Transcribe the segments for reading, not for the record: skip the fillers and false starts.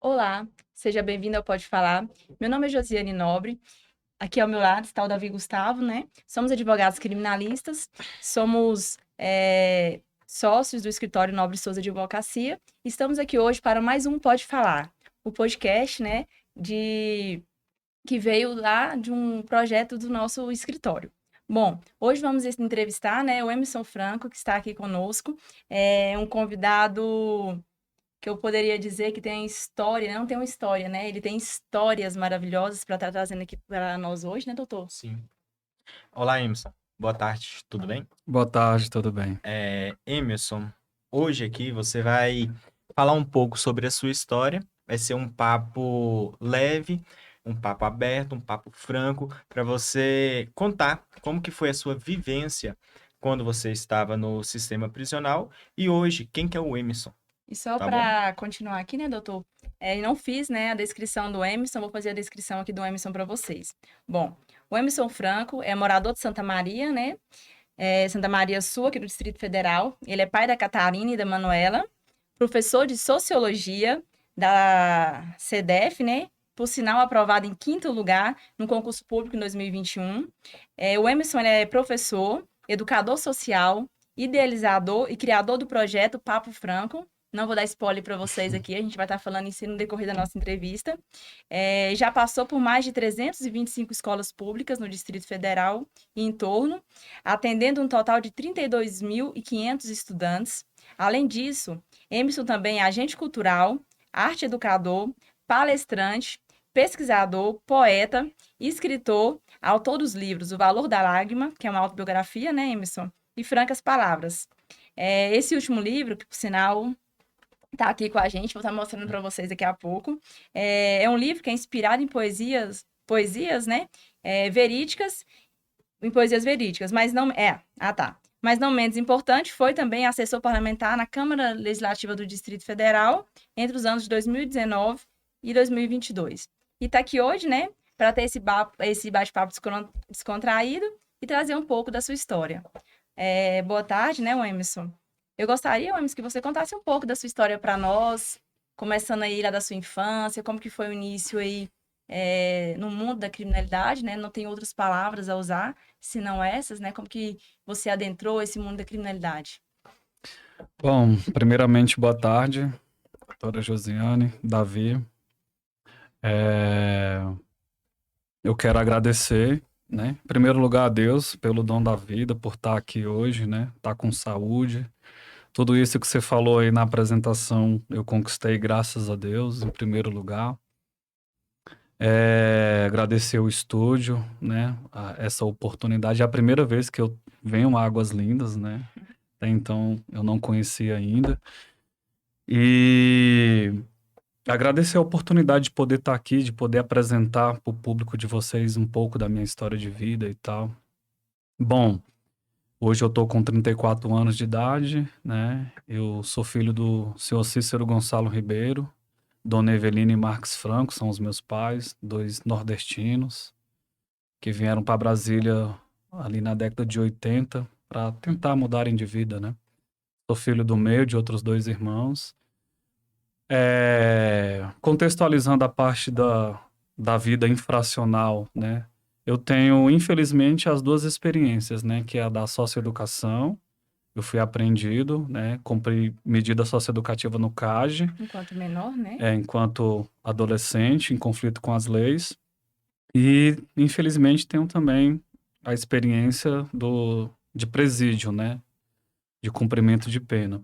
Olá, seja bem-vindo ao Pode Falar. Meu nome é Josiane Nobre. Aqui ao meu lado está o Davi Gustavo, né? Somos advogados criminalistas, somos sócios do escritório Nobre Souza Advocacia. Estamos aqui hoje para mais um Pode Falar, o podcast, né, que veio lá de um projeto do nosso escritório. Bom, hoje vamos entrevistar, né, o Emerson Franco, que está aqui conosco, é um convidado que eu poderia dizer que tem história, não tem uma história, né? Ele tem histórias maravilhosas para estar trazendo aqui para nós hoje, né, doutor? Sim. Olá, Emerson. Boa tarde, tudo bem? Boa tarde, tudo bem? Emerson, hoje aqui você vai falar um pouco sobre a sua história. Vai ser um papo leve, um papo aberto, um papo franco, para você contar como que foi a sua vivência quando você estava no sistema prisional e hoje, quem que é o Emerson, E só tá bom? para continuar aqui, né, doutor? Eu não fiz, né, a descrição do Emerson, vou fazer a descrição aqui do Emerson para vocês. Bom, o Emerson Franco é morador de Santa Maria, né? Santa Maria Sul, aqui do Distrito Federal. Ele é pai da Catarina e da Manuela, professor de Sociologia da CDF, né? Por sinal, aprovado em quinto lugar no concurso público em 2021. O Emerson ele é professor, educador social, idealizador e criador do projeto Papo Franco. Não vou dar spoiler para vocês aqui, a gente vai estar falando isso no decorrer da nossa entrevista. Já passou por mais de 325 escolas públicas no Distrito Federal e em torno, atendendo um total de 32.500 estudantes. Além disso, Emerson também é agente cultural, arte educador, palestrante, pesquisador, poeta, escritor, autor dos livros O Valor da Lágrima, que é uma autobiografia, né, Emerson? E Francas Palavras. Esse último livro, que por sinal está aqui com a gente, vou estar mostrando para vocês daqui a pouco, é um livro que é inspirado em poesias, né, verídicas, em poesias verídicas, mas não tá. Mas não menos importante, foi também assessor parlamentar na Câmara Legislativa do Distrito Federal entre os anos de 2019 e 2022. E está aqui hoje, né, para ter esse bate-papo descontraído e trazer um pouco da sua história. Boa tarde, né, Emerson? Eu gostaria, Emerson, que você contasse um pouco da sua história para nós, começando aí lá da sua infância, como que foi o início aí no mundo da criminalidade, né? Não tem outras palavras a usar, senão essas, né? Como que você adentrou esse mundo da criminalidade? Bom, primeiramente, boa tarde, doutora Josiane, Davi. É, Eu quero agradecer, né, em primeiro lugar a Deus pelo dom da vida, por estar aqui hoje, né, estar com saúde. Tudo isso que você falou aí na apresentação, eu conquistei graças a Deus, em primeiro lugar. Agradecer o estúdio, né, essa oportunidade. É a primeira vez que eu venho a Águas Lindas, né, até então eu não conhecia ainda. E agradecer a oportunidade de poder estar aqui, de poder apresentar para o público de vocês um pouco da minha história de vida e tal. Bom, hoje eu tô com 34 anos de idade, né? Eu sou filho do senhor Cícero Gonçalo Ribeiro, dona Eveline e Marques Franco, são os meus pais, dois nordestinos que vieram para Brasília ali na década de 80 para tentar mudarem de vida, né? Sou filho do meio de outros dois irmãos. Contextualizando a parte da vida infracional, né? Eu tenho, infelizmente, as duas experiências, né? Que é a da socioeducação. Eu fui apreendido, né? Cumpri medida socioeducativa no CAGE, Enquanto menor, né? enquanto adolescente, em conflito com as leis. E, infelizmente, tenho também a experiência de presídio, né? De cumprimento de pena.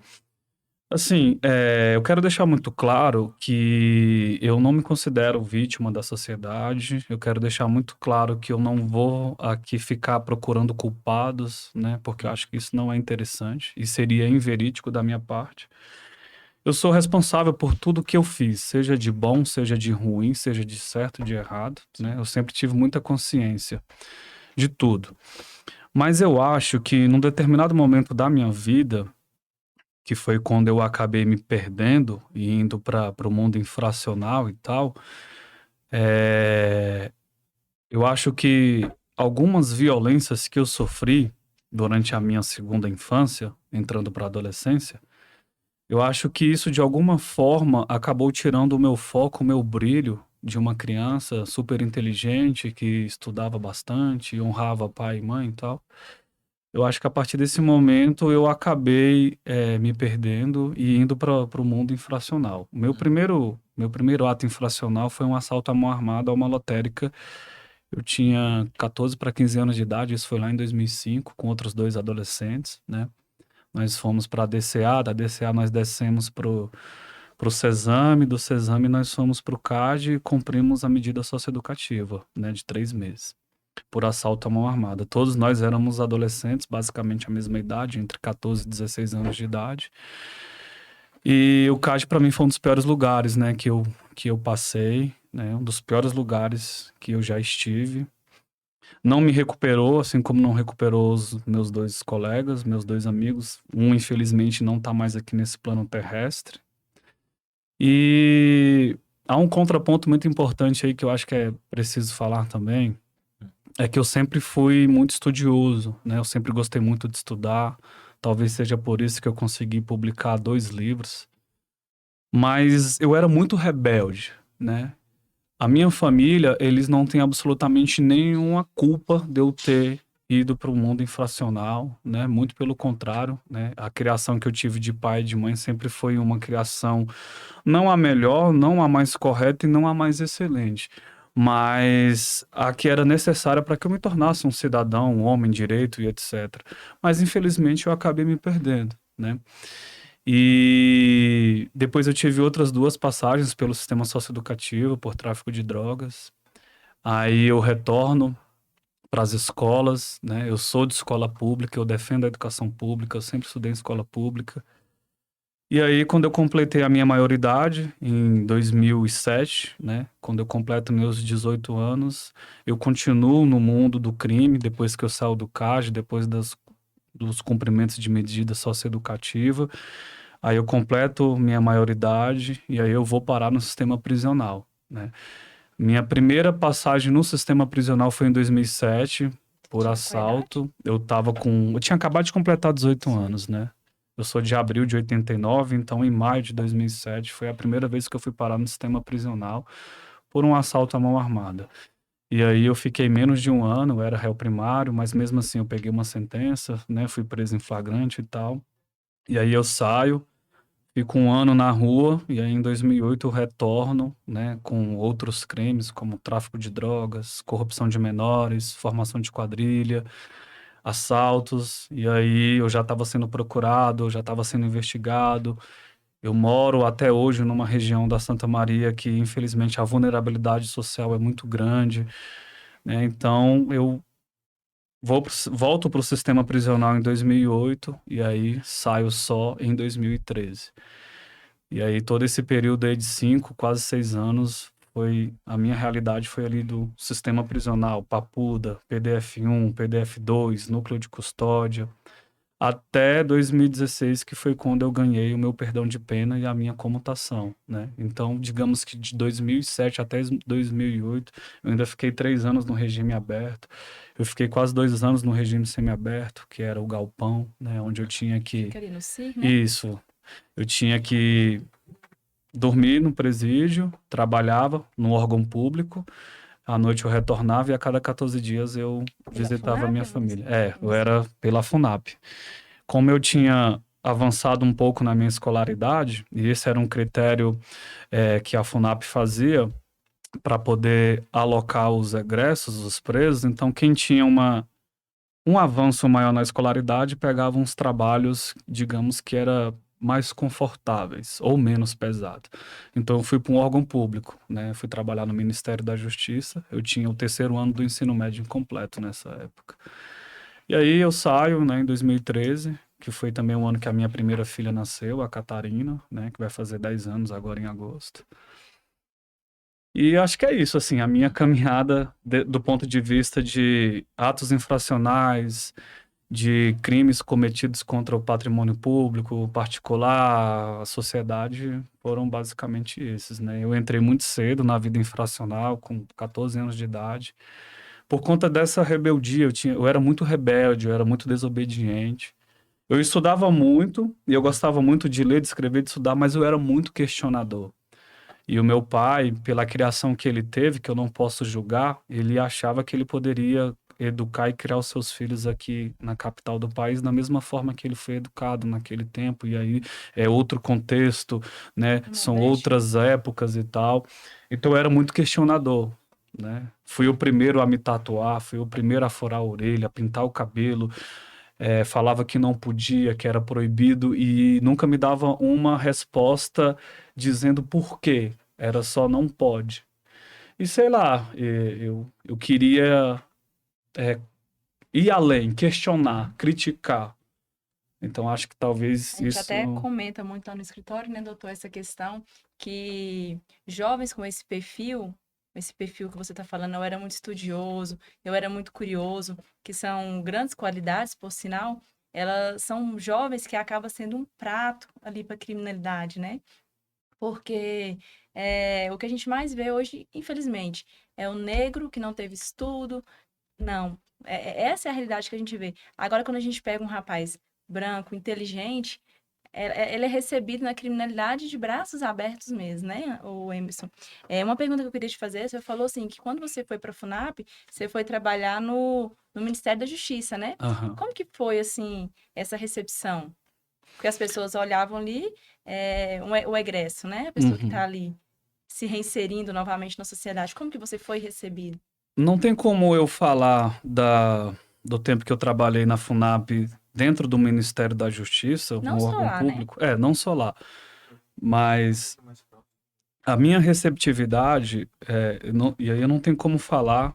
Assim, eu quero deixar muito claro que eu não me considero vítima da sociedade. Eu quero deixar muito claro que eu não vou aqui ficar procurando culpados, né? Porque eu acho que isso não é interessante e seria inverídico da minha parte. Eu sou responsável por tudo que eu fiz, seja de bom, seja de ruim, seja de certo, de errado, né? Eu sempre tive muita consciência de tudo. Mas eu acho que num determinado momento da minha vida, que foi quando eu acabei me perdendo e indo para o mundo infracional e tal, eh, eu acho que algumas violências que eu sofri durante a minha segunda infância, entrando para a adolescência, Eu acho que isso, de alguma forma, acabou tirando o meu foco, o meu brilho de uma criança super inteligente que estudava bastante, honrava pai e mãe e tal. Eu acho que a partir desse momento eu acabei me perdendo e indo para o mundo infracional. Meu primeiro ato infracional foi um assalto à mão armada a uma lotérica. Eu tinha 14 para 15 anos de idade, isso foi lá em 2005, com outros dois adolescentes, né? Nós fomos para a DCA, da DCA nós descemos pro Cesame, do Cesame nós fomos pro CAD e cumprimos a medida socioeducativa, né, de 3 meses, por assalto à mão armada. Todos nós éramos adolescentes, basicamente a mesma idade, entre 14 e 16 anos de idade. E o CAD para mim foi um dos piores lugares, né, que eu passei, né, um dos piores lugares que eu já estive. Não me recuperou, assim como não recuperou os meus dois colegas, meus dois amigos. Um, infelizmente, não está mais aqui nesse plano terrestre. E há um contraponto muito importante aí que eu acho que é preciso falar também, é que eu sempre fui muito estudioso, né? Eu sempre gostei muito de estudar. Talvez seja por isso que eu consegui publicar 2 livros. Mas eu era muito rebelde, né? A minha família, eles não têm absolutamente nenhuma culpa de eu ter ido para o mundo infracional, né? Muito pelo contrário, né? A criação que eu tive de pai e de mãe sempre foi uma criação não a melhor, não a mais correta e não a mais excelente, mas a que era necessária para que eu me tornasse um cidadão, um homem de direito e etc. Mas infelizmente eu acabei me perdendo, né? E depois eu tive outras 2 passagens pelo sistema socioeducativo por tráfico de drogas. Aí eu retorno para as escolas, né? Eu sou de escola pública, eu defendo a educação pública, eu sempre estudei em escola pública. E aí, quando eu completei a minha maioridade, em 2007, né? Quando eu completo meus 18 anos, eu continuo no mundo do crime, depois que eu saio do CAD, depois dos cumprimentos de medida socioeducativa. Aí eu completo minha maioridade e aí eu vou parar no sistema prisional, né? Minha primeira passagem no sistema prisional foi em 2007, por Tinha qual idade? assalto. Eu tinha acabado de completar 18 anos, né? Eu sou de abril de 89, então em maio de 2007 foi a primeira vez que eu fui parar no sistema prisional por um assalto à mão armada. E aí eu fiquei menos de um ano, eu era réu primário, mas mesmo assim eu peguei uma sentença, né? Fui preso em flagrante e tal. E aí eu saio, fico um ano na rua, e aí em 2008 eu retorno, né, com outros crimes, como tráfico de drogas, corrupção de menores, formação de quadrilha, assaltos, e aí eu já estava sendo procurado, eu já estava sendo investigado. Eu moro até hoje numa região da Santa Maria que, infelizmente, a vulnerabilidade social é muito grande, né? Então, eu volto para o sistema prisional em 2008 e aí saio só em 2013. E aí todo esse período aí de 5, quase 6 anos, a minha realidade foi ali do sistema prisional, Papuda, PDF-1, PDF-2, núcleo de custódia, até 2016, que foi quando eu ganhei o meu perdão de pena e a minha comutação, né? Então, digamos que de 2007 até 2008, eu ainda fiquei 3 anos no regime aberto. Eu fiquei quase 2 anos no regime semiaberto, que era o galpão, né? Onde eu tinha que... Fica ali no CIR, né? Isso. Eu tinha que dormir no presídio, trabalhava no órgão público, à noite eu retornava e a cada 14 dias eu Pela visitava a FUNAP minha ou no família. Eu no CIR? era pela FUNAP. Como eu tinha avançado um pouco na minha escolaridade, e esse era um critério que a FUNAP fazia para poder alocar os egressos, os presos, então quem tinha um avanço maior na escolaridade pegava uns trabalhos, digamos que era mais confortáveis ou menos pesado. Então eu fui para um órgão público, né? Fui trabalhar no Ministério da Justiça. Eu tinha o 3º ano do ensino médio incompleto nessa época. E aí eu saio, né, em 2013, que foi também o ano que a minha primeira filha nasceu, a Catarina, né, que vai fazer 10 anos agora em agosto. E acho que é isso, assim, a minha caminhada do ponto de vista de atos infracionais, de crimes cometidos contra o patrimônio público, particular, a sociedade, foram basicamente esses, né? Eu entrei muito cedo na vida infracional, com 14 anos de idade. Por conta dessa rebeldia, eu era muito rebelde, eu era muito desobediente. Eu estudava muito, e eu gostava muito de ler, de escrever, de estudar, mas eu era muito questionador. E o meu pai, pela criação que ele teve, que eu não posso julgar, ele achava que ele poderia educar e criar os seus filhos aqui na capital do país da mesma forma que ele foi educado naquele tempo. E aí é outro contexto, né? No São Nordeste. outras épocas e tal. Então eu era muito questionador, né? Fui o primeiro a me tatuar, fui o primeiro a furar a orelha, a pintar o cabelo, falava que não podia, que era proibido e nunca me dava uma resposta dizendo por quê. Era só não pode. E sei lá, eu queria ir além, questionar, criticar. Então acho que talvez A gente até isso. comenta muito lá no escritório, né, doutor, essa questão que jovens com esse perfil que você está falando, eu era muito estudioso, eu era muito curioso, que são grandes qualidades, por sinal, elas são jovens que acabam sendo um prato ali para a criminalidade, né? Porque o que a gente mais vê hoje, infelizmente, é o negro que não teve estudo. Não, essa é a realidade que a gente vê. Agora, quando a gente pega um rapaz branco, inteligente, ele é recebido na criminalidade de braços abertos mesmo, né, o Emerson? Uma pergunta que eu queria te fazer, você falou assim, que quando você foi para a FUNAP, você foi trabalhar no Ministério da Justiça, né? Aham. Como que foi, assim, essa recepção? Porque as pessoas olhavam ali, o egresso, né? A pessoa que está Uhum. ali se reinserindo novamente na sociedade. Como que você foi recebido? Não tem como eu falar do tempo que eu trabalhei na FUNAP dentro do Ministério da Justiça, Não um só órgão lá, né? público. Não só lá. Mas a minha receptividade, e aí eu não tenho como falar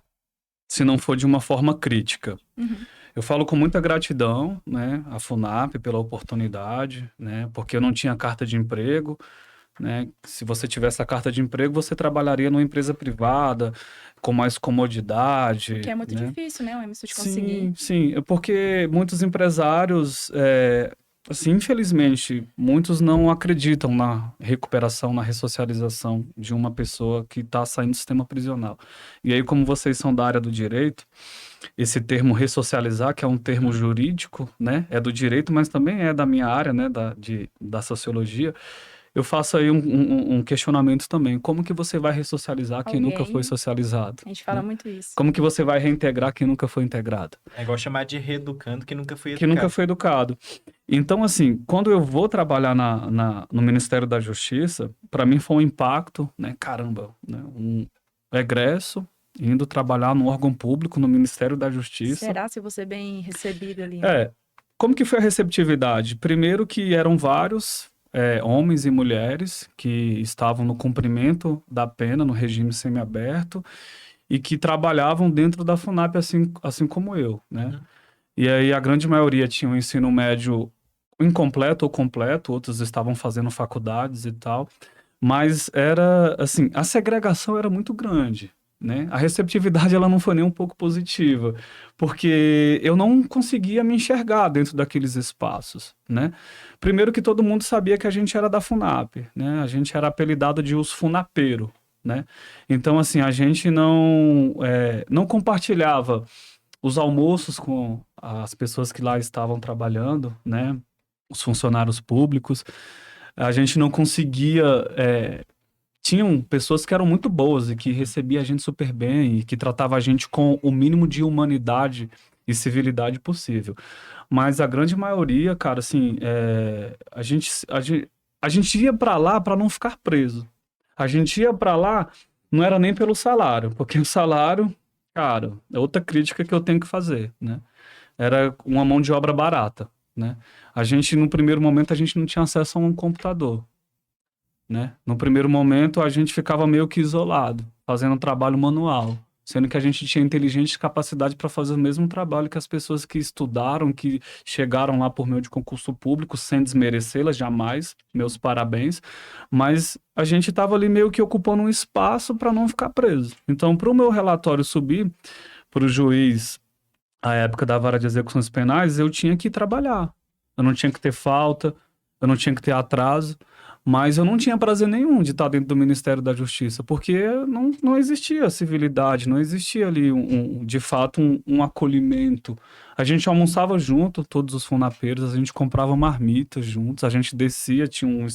se não for de uma forma crítica. Uhum. Eu falo com muita gratidão, né, à FUNAP pela oportunidade, né, porque eu não tinha carta de emprego, né? Se você tivesse a carta de emprego, você trabalharia numa empresa privada com mais O que comodidade, é muito né? difícil, né, o Emerson, de conseguir. Sim, sim, é porque muitos empresários, assim, infelizmente, muitos não acreditam na recuperação, na ressocialização de uma pessoa que está saindo do sistema prisional. E aí, como vocês são da área do direito, esse termo ressocializar, que é um termo jurídico, né, é do direito, mas também é da minha área, né, da sociologia. Eu faço aí um questionamento também. Como que você vai ressocializar quem nunca foi Alguém, socializado, a gente fala né? muito isso. Como que você vai reintegrar quem nunca foi integrado? É igual chamar de reeducando que nunca foi Que nunca educado. foi educado. Então, assim, quando eu vou trabalhar no Ministério da Justiça, para mim foi um impacto, né? Caramba, né? Um egresso, indo trabalhar no órgão público, no Ministério da Justiça. Será se você bem recebido ali? É, como que foi a receptividade? Primeiro que eram vários homens e mulheres que estavam no cumprimento da pena, no regime semiaberto, e que trabalhavam dentro da FUNAP assim como eu, né? Uhum. E aí a grande maioria tinha um ensino médio incompleto ou completo, outros estavam fazendo faculdades e tal, mas era assim, a segregação era muito grande, né? A receptividade ela não foi nem um pouco positiva, porque eu não conseguia me enxergar dentro daqueles espaços, né? Primeiro que todo mundo sabia que a gente era da FUNAP, né? A gente era apelidado de os funapeiro, né? Então assim, a gente não compartilhava os almoços com as pessoas que lá estavam trabalhando, né? Os funcionários públicos. A gente não conseguia. Tinham pessoas que eram muito boas e que recebiam a gente super bem e que tratavam a gente com o mínimo de humanidade e civilidade possível. Mas a grande maioria, cara, assim, a gente ia para lá para não ficar preso. A gente ia para lá não era nem pelo salário, porque o salário, cara, é outra crítica que eu tenho que fazer, né? Era uma mão de obra barata, né? No primeiro momento, a gente não tinha acesso a um computador, né? No primeiro momento, a gente ficava meio que isolado, fazendo trabalho manual, sendo que a gente tinha inteligência e capacidade para fazer o mesmo trabalho que as pessoas que estudaram, que chegaram lá por meio de concurso público, sem desmerecê-las jamais, meus parabéns, mas a gente estava ali meio que ocupando um espaço para não ficar preso. Então, para o meu relatório subir para o juiz, à época da vara de execuções penais, eu tinha que trabalhar. Eu não tinha que ter falta, eu não tinha que ter atraso, Mas eu não tinha prazer nenhum de estar dentro do Ministério da Justiça, porque não existia civilidade, não existia ali, de fato, um acolhimento. A gente almoçava junto, todos os funapeiros, a gente comprava marmitas juntos, a gente descia, tinha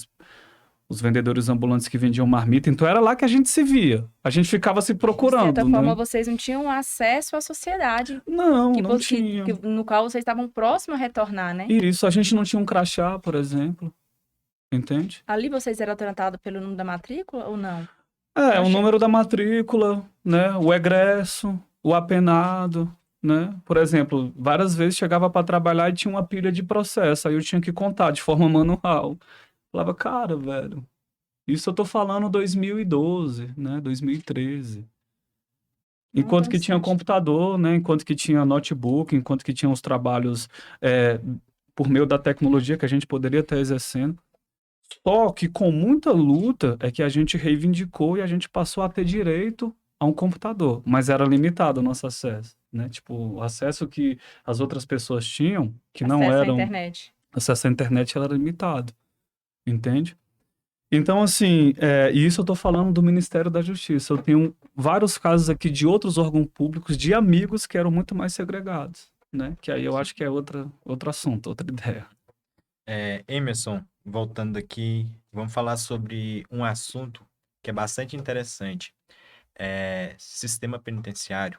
os vendedores ambulantes que vendiam marmita, então era lá que a gente se via. A gente ficava se De certa procurando, forma, né? vocês não tinham acesso à sociedade Não, que, não que, tinha. no qual vocês estavam próximos a retornar, né? E isso, a gente não tinha um crachá, por exemplo, entende? Ali vocês eram tratados pelo número da matrícula ou não? É, o Oxe. número da matrícula, né? O egresso, o apenado, né? Por exemplo, várias vezes chegava para trabalhar e tinha uma pilha de processo, aí eu tinha que contar de forma manual. Falava, cara, velho, isso eu tô falando 2012, né? 2013. Não Enquanto tão que tinha distante. computador, né? Enquanto que tinha notebook, enquanto que tinha os trabalhos por meio da tecnologia que a gente poderia estar exercendo. Só que com muita luta é que a gente reivindicou e a gente passou a ter direito a um computador, mas era limitado o nosso acesso, né? Tipo, o acesso que as outras pessoas tinham, que não Acesso à eram internet. acesso à internet, era limitado, entende? Então, assim, e isso eu tô falando do Ministério da Justiça. Eu tenho vários casos aqui de outros órgãos públicos, de amigos que eram muito mais segregados, né? Que aí eu acho que é outro assunto, outra ideia. Emerson, voltando aqui, vamos falar sobre um assunto que é bastante interessante. Sistema penitenciário.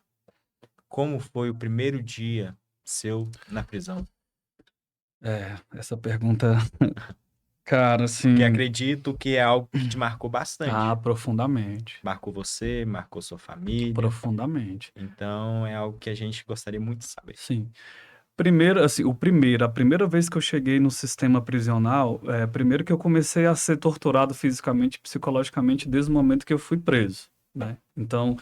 Como foi o primeiro dia seu na prisão? Essa pergunta, cara, Porque assim, acredito que é algo que te marcou bastante. profundamente. Marcou você, marcou sua família. Profundamente. Então, é algo que a gente gostaria muito de saber. Sim. Primeiro, assim, a primeira vez que eu cheguei no sistema prisional, primeiro que eu comecei a ser torturado fisicamente e psicologicamente desde o momento que eu fui preso, né? Então,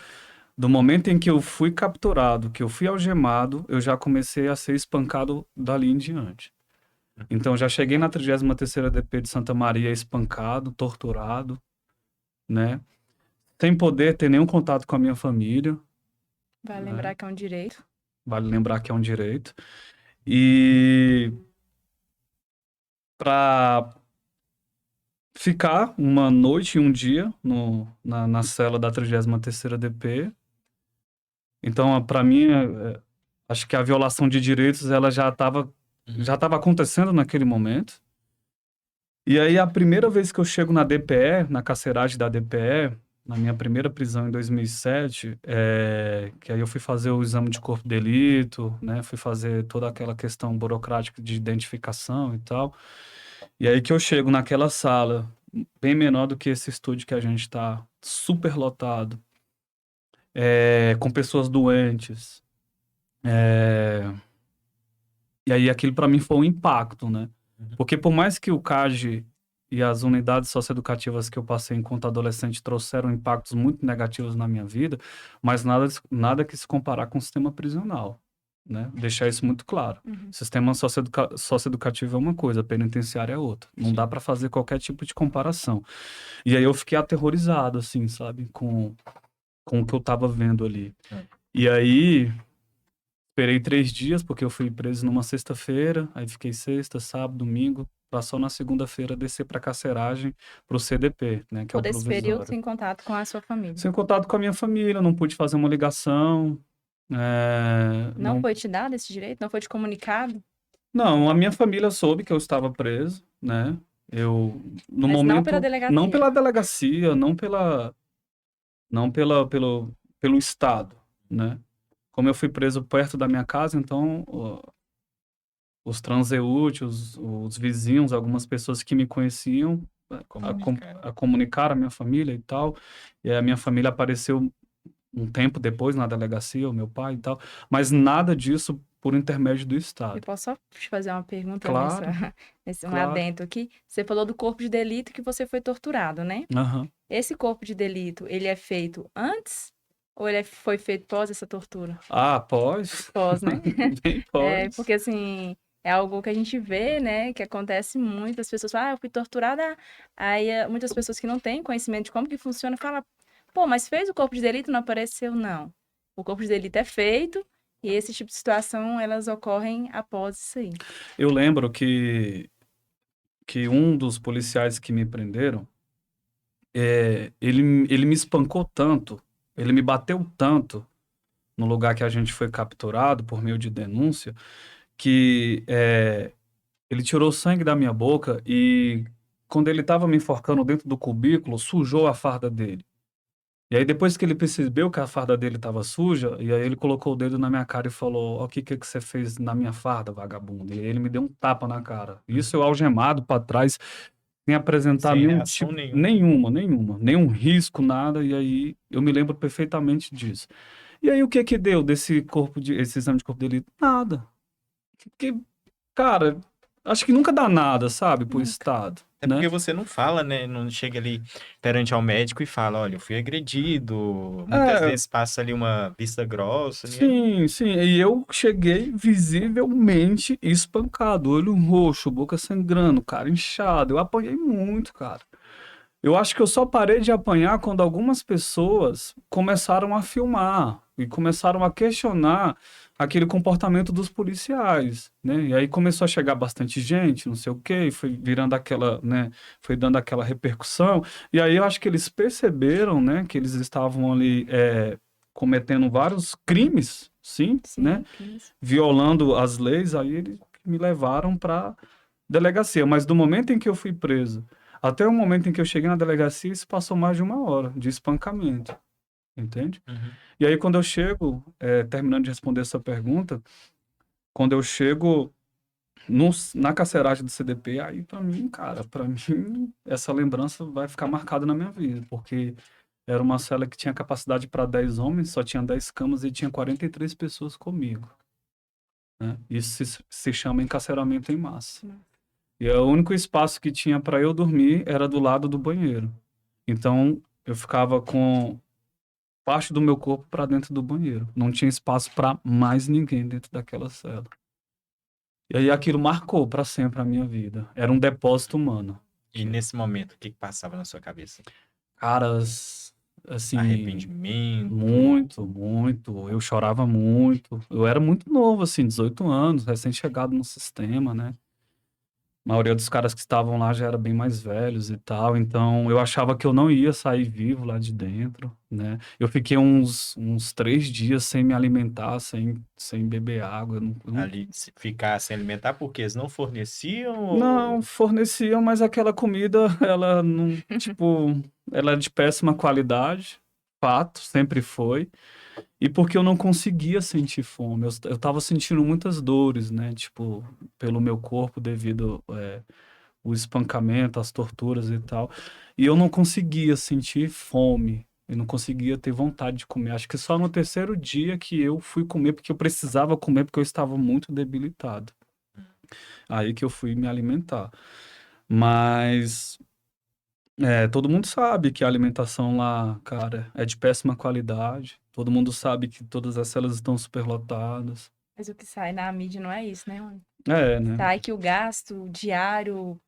do momento em que eu fui capturado, que eu fui algemado, eu já comecei a ser espancado dali em diante. Então, já cheguei na 33ª DP de Santa Maria espancado, torturado, né? Sem poder ter nenhum contato com a minha família, Vai né? lembrar que é um direito. Vale lembrar que é um direito. E para ficar uma noite e um dia na cela da 33ª DP. Então, para mim, acho que a violação de direitos ela já estava acontecendo naquele momento. E aí, a primeira vez que eu chego na DPE, na carceragem da DPE, na minha primeira prisão em 2007, que aí eu fui fazer o exame de corpo de delito, né? Fui fazer toda aquela questão burocrática de identificação e tal. E aí que eu chego naquela sala, bem menor do que esse estúdio que a gente está, super lotado, com pessoas doentes. E aí aquilo para mim foi um impacto, né? Porque por mais que o CAGE e as unidades socioeducativas que eu passei enquanto adolescente trouxeram impactos muito negativos na minha vida, mas nada que se comparar com o sistema prisional, né? Deixar isso muito claro. Uhum. Sistema socioeducativo é uma coisa, penitenciária é outra. Não dá para fazer qualquer tipo de comparação. E aí eu fiquei aterrorizado, assim, sabe? Com o que eu tava vendo ali. E aí, esperei 3 dias, porque eu fui preso numa sexta-feira, aí fiquei sexta, sábado, domingo, pra só na segunda-feira descer pra carceragem, pro CDP, né? Que é o Todo esse período provisório. sem contato com a sua família. Sem contato com a minha família, não pude fazer uma ligação. Não foi te dado esse direito? Não foi te comunicado? Não, a minha família soube que eu estava preso, né? Eu, no Mas não momento, pela delegacia. não pela delegacia, pelo Estado, né? Como eu fui preso perto da minha casa, então os transeúntes, os vizinhos, algumas pessoas que me conheciam, comunicaram a minha família e tal. E aí a minha família apareceu um tempo depois na delegacia, o meu pai e tal, mas nada disso por intermédio do Eu Estado. posso só te fazer uma pergunta Claro, nesse um claro. adendo aqui? Você falou do corpo de delito que você foi torturado, né? Aham. Esse corpo de delito, ele é feito antes ou ele foi feito pós essa tortura? Ah, pós? Pós, né? Bem pós. Porque assim, é algo que a gente vê, né? Que acontece muito. As pessoas falam, eu fui torturada. Aí muitas pessoas que não têm conhecimento de como que funciona falam, pô, mas fez o corpo de delito, não apareceu? Não. O corpo de delito é feito e esse tipo de situação, elas ocorrem após isso aí. Eu lembro que que um dos policiais que me prenderam, ele me espancou tanto, ele me bateu tanto no lugar que a gente foi capturado por meio de denúncia, que ele tirou sangue da minha boca e quando ele estava me enforcando dentro do cubículo, sujou a farda dele. E aí depois que ele percebeu que a farda dele estava suja, e aí ele colocou o dedo na minha cara e falou: "Ó, o que que você fez na minha farda, vagabundo?" E aí ele me deu um tapa na cara. Isso eu algemado para trás, sem apresentar Sem nenhum reação tipo, nenhuma. nenhum risco, nada. E aí eu me lembro perfeitamente disso. E aí o que que deu esse exame de corpo de delito? Nada. Porque, cara, acho que nunca dá nada, sabe, pro Nunca. Estado, É né? porque você não fala, né? Não chega ali perante ao médico e fala, olha, eu fui agredido. Muitas É, vezes passa ali uma vista grossa, né? sim, sim. E eu cheguei visivelmente espancado, olho roxo, boca sangrando, cara inchado. Eu apanhei muito, cara. Eu acho que eu só parei de apanhar quando algumas pessoas começaram a filmar e começaram a questionar aquele comportamento dos policiais, né? E aí começou a chegar bastante gente, não sei o quê, e foi virando aquela, né? Foi dando aquela repercussão. E aí eu acho que eles perceberam, né? Que eles estavam ali cometendo vários crimes, sim, né? Sim, crimes. Violando as leis. Aí eles me levaram para delegacia. Mas do momento em que eu fui preso até o momento em que eu cheguei na delegacia, isso passou mais de 1 hora de espancamento, entende? Uhum. E aí, quando eu chego, terminando de responder essa pergunta, quando eu chego na carceragem do CDP, aí pra mim, cara, pra mim, essa lembrança vai ficar marcada na minha vida, porque era uma cela que tinha capacidade para 10 homens, só tinha 10 camas e tinha 43 pessoas comigo, né? Isso se chama encarceramento em massa. E o único espaço que tinha para eu dormir era do lado do banheiro. Então, eu ficava com parte do meu corpo para dentro do banheiro. Não tinha espaço para mais ninguém dentro daquela cela. E aí aquilo marcou para sempre a minha vida. Era um depósito humano. E nesse momento, o que que passava na sua cabeça? Caras, assim, Arrependimento? muito, muito. Eu chorava muito. Eu era muito novo, assim, 18 anos, recém-chegado no sistema, né? A maioria dos caras que estavam lá já era bem mais velhos e tal, então eu achava que eu não ia sair vivo lá de dentro, né? Eu fiquei uns 3 dias sem me alimentar, sem beber água. Ali se ficar sem alimentar porque eles não forneciam Não ou forneciam, mas aquela comida, ela não, tipo, ela é de péssima qualidade, fato, sempre foi. E porque eu não conseguia sentir fome, eu tava sentindo muitas dores, né? Tipo, pelo meu corpo devido o espancamento, as torturas e tal. E eu não conseguia sentir fome. Eu não conseguia ter vontade de comer. Acho que só no terceiro dia que eu fui comer, porque eu precisava comer, porque eu estava muito debilitado. Aí que eu fui me alimentar. Mas todo mundo sabe que a alimentação lá, cara, é de péssima qualidade. Todo mundo sabe que todas as celas estão superlotadas. Mas o que sai na mídia não é isso, né, mãe? É, né? Sai que o gasto diário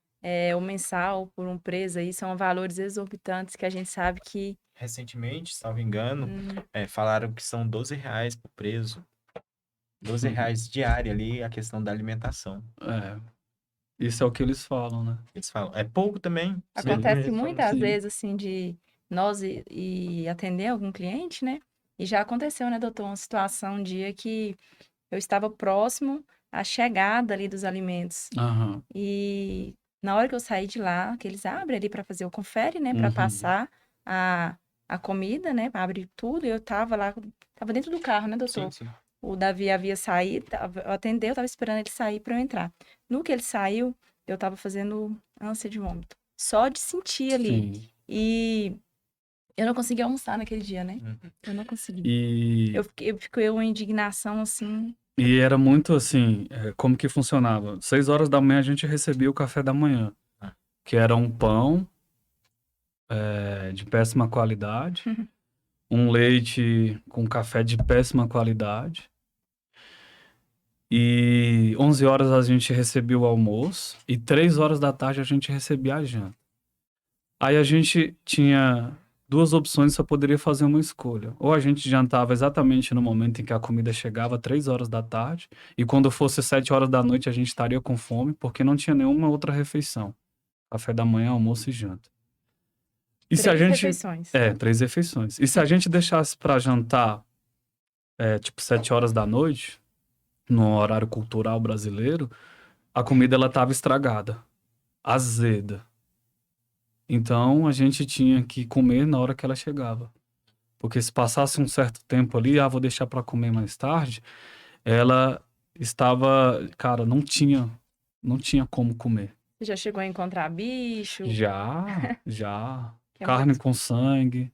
ou mensal por um preso aí são valores exorbitantes que a gente sabe que recentemente, salvo engano, hum, falaram que são R$ 12 por preso. R$ 12 diário ali a questão da alimentação. É, isso é o que eles falam, né? Eles falam, é pouco também, segundo acontece eles falam muitas assim. Sim. vezes assim de nós e atender algum cliente, né? E já aconteceu, né, doutor, uma situação um dia que eu estava próximo à chegada ali dos alimentos. Aham. E na hora que eu saí de lá, que eles abrem ali para fazer o confere, né, para Uhum. passar a, a comida, né, para abrir tudo, e eu tava lá, tava dentro do carro, né, Sim, doutor? sim. O Davi havia saído, eu atendi, eu tava esperando ele sair para eu entrar. No que ele saiu, eu tava fazendo ânsia de vômito. Só de sentir ali. Sim. E eu não consegui almoçar naquele dia, né? Uhum. Eu não consegui. E, Eu fiquei uma indignação assim. e era muito assim, como que funcionava? 6 horas da manhã a gente recebia o café da manhã, Ah, que era um pão de péssima qualidade, um leite com café de péssima qualidade. E 11 horas a gente recebia o almoço e 3 horas da tarde a gente recebia a janta. Aí a gente tinha duas opções, só poderia fazer uma escolha. Ou a gente jantava exatamente no momento em que a comida chegava, 3 horas da tarde, e quando fosse 7 horas da noite a gente estaria com fome, porque não tinha nenhuma outra refeição. Café da manhã, almoço e janta. E se a 3 gente... refeições. 3 refeições. E se a gente deixasse para jantar, tipo 7 horas da noite, no horário cultural brasileiro, a comida ela tava estragada, azeda. Então a gente tinha que comer na hora que ela chegava. Porque se passasse um certo tempo ali, vou deixar para comer mais tarde, ela estava, cara, não tinha como comer. Você já chegou a encontrar bicho? Já, Que é carne muito... com sangue,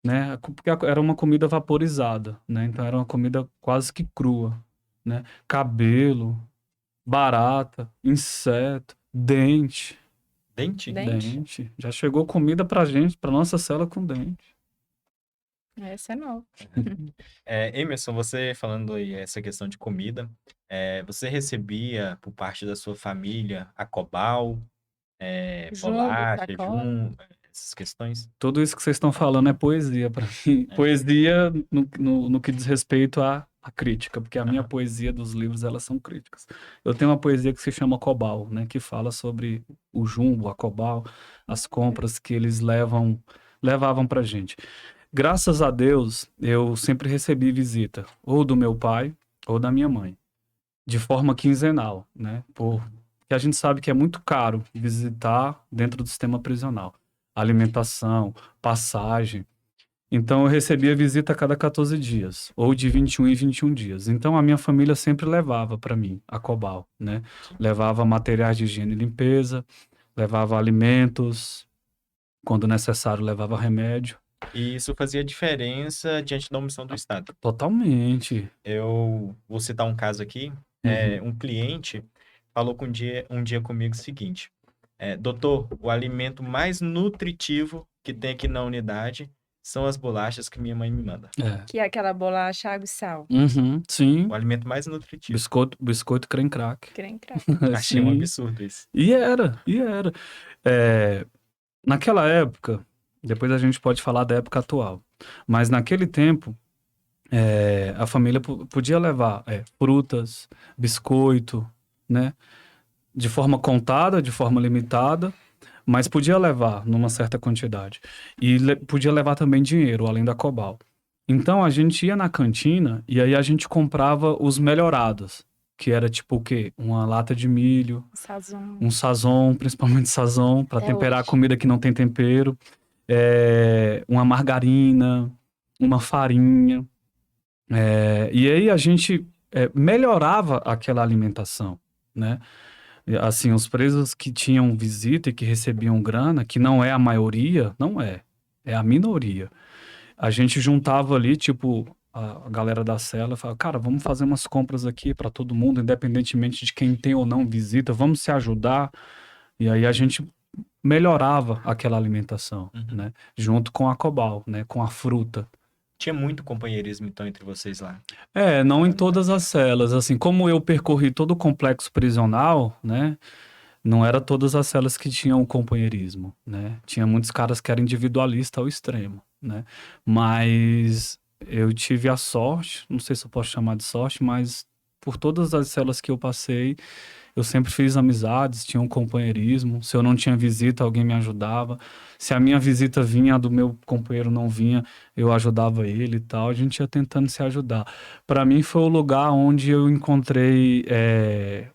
né? Porque era uma comida vaporizada, né? Então era uma comida quase que crua, né? Cabelo, barata, inseto, dente, Dente? Dente? dente. Já chegou comida pra gente, pra nossa cela com dente. Essa é nova. Emerson, você falando aí essa questão de comida, você recebia por parte da sua família Acobal, Jumbo, bolacha, sacola. essas questões? Tudo isso que vocês estão falando é poesia pra mim. É. Poesia no que diz respeito à crítica, porque a minha Aham. poesia dos livros, elas são críticas. Eu tenho uma poesia que se chama Cobal, né? Que fala sobre o jumbo, a Cobal, as compras que eles levavam pra gente. Graças a Deus, eu sempre recebi visita, ou do meu pai, ou da minha mãe, de forma quinzenal, né? Porque a gente sabe que é muito caro visitar dentro do sistema prisional. Alimentação, passagem. Então, eu recebia visita a cada 14 dias, ou de 21 em 21 dias. Então, a minha família sempre levava para mim a Cobal, né? Levava materiais de higiene e limpeza, levava alimentos, quando necessário, levava remédio. E isso fazia diferença diante da omissão do Estado. Totalmente. Eu vou citar um caso aqui. Uhum. Um cliente falou um dia comigo o seguinte: doutor, o alimento mais nutritivo que tem aqui na unidade são as bolachas que minha mãe me manda. É. Que é aquela bolacha, água e sal. Uhum, sim. O alimento mais nutritivo. Biscoito creme crack. Creme crack. Achei um Sim. absurdo isso. E era. Naquela época, depois a gente pode falar da época atual, mas naquele tempo, a família podia levar frutas, biscoito, né? De forma contada, de forma limitada, mas podia levar numa certa quantidade. E podia levar também dinheiro, além da Cobal. Então a gente ia na cantina e aí a gente comprava os melhorados, que era tipo o quê? Uma lata de milho, Sazon. um sazon, principalmente sazon, para Até temperar a hoje. comida que não tem tempero, uma margarina, uma farinha. E aí a gente melhorava aquela alimentação, né? E, assim, os presos que tinham visita e que recebiam grana, que não é a maioria, não é a minoria. A gente juntava ali, tipo, a galera da cela falava, cara, vamos fazer umas compras aqui para todo mundo, independentemente de quem tem ou não visita, vamos se ajudar. E aí a gente melhorava aquela alimentação, Uhum. né? Junto com a Cobal, né? Com a fruta. Tinha muito companheirismo, então, entre vocês lá. Não em todas as celas, assim, como eu percorri todo o complexo prisional, né? Não era todas as celas que tinham o companheirismo, né? Tinha muitos caras que eram individualistas ao extremo, né? Mas eu tive a sorte, não sei se eu posso chamar de sorte, mas por todas as celas que eu passei, eu sempre fiz amizades, tinha um companheirismo. Se eu não tinha visita, alguém me ajudava. Se a minha visita vinha, a do meu companheiro não vinha, eu ajudava ele e tal. A gente ia tentando se ajudar. Para mim foi o lugar onde eu encontrei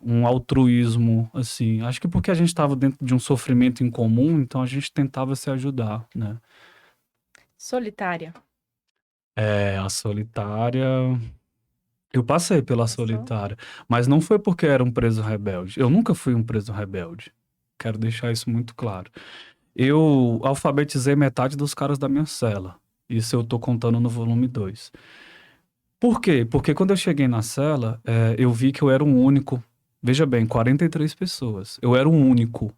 um altruísmo, assim. Acho que porque a gente estava dentro de um sofrimento em comum, então a gente tentava se ajudar, né? Solitária. A solitária... Eu passei pela Passou? solitária, mas não foi porque era um preso rebelde. Eu nunca fui um preso rebelde. Quero deixar isso muito claro. Eu alfabetizei metade dos caras da minha cela. Isso eu tô contando no volume 2. Por quê? Porque quando eu cheguei na cela, eu vi que eu era o único. Veja bem, 43 pessoas. Eu era o único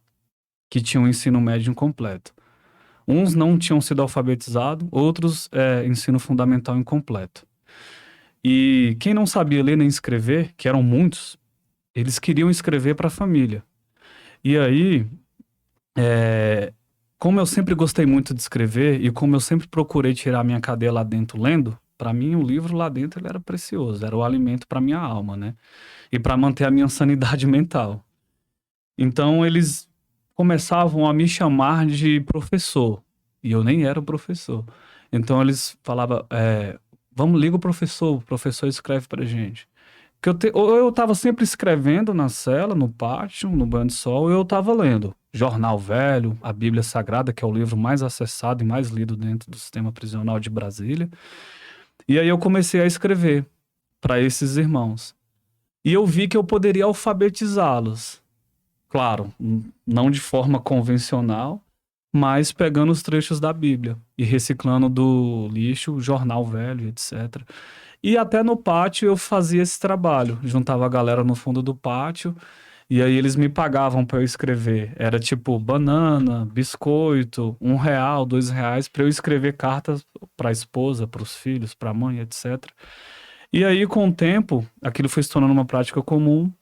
que tinha um ensino médio incompleto. Uns não tinham sido alfabetizados, outros ensino fundamental incompleto. E quem não sabia ler nem escrever, que eram muitos, eles queriam escrever para a família. E aí, como eu sempre gostei muito de escrever e como eu sempre procurei tirar minha cadeia lá dentro lendo, para mim o livro lá dentro ele era precioso, era o alimento para minha alma, né? E para manter a minha sanidade mental. Então eles começavam a me chamar de professor. E eu nem era professor. Então eles falavam, vamos, liga o professor escreve pra gente. Ou eu estava sempre escrevendo na cela, no pátio, no banho de sol, ou eu estava lendo Jornal Velho, a Bíblia Sagrada, que é o livro mais acessado e mais lido dentro do sistema prisional de Brasília. E aí eu comecei a escrever para esses irmãos. E eu vi que eu poderia alfabetizá-los. Claro, não de forma convencional, mas pegando os trechos da Bíblia e reciclando do lixo, jornal velho, etc. E até no pátio eu fazia esse trabalho. Juntava a galera no fundo do pátio e aí eles me pagavam para eu escrever. Era tipo banana, biscoito, R$ 1, R$ 2 para eu escrever cartas para a esposa, para os filhos, para a mãe, etc. E aí, com o tempo, aquilo foi se tornando uma prática comum.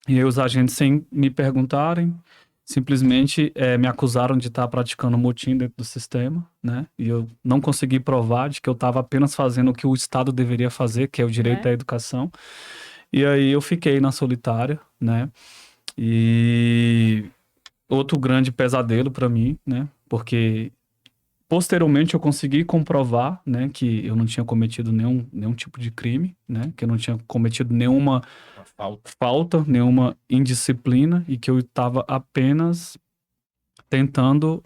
E aí os agentes, sem me perguntarem, simplesmente me acusaram de estar praticando motim dentro do sistema, né? E eu não consegui provar de que eu estava apenas fazendo o que o Estado deveria fazer, que é o direito à educação. E aí eu fiquei na solitária, né? E outro grande pesadelo para mim, né? Porque posteriormente eu consegui comprovar, né, que eu não tinha cometido nenhum tipo de crime, né? Que eu não tinha cometido nenhuma Uma falta, nenhuma indisciplina e que eu estava apenas tentando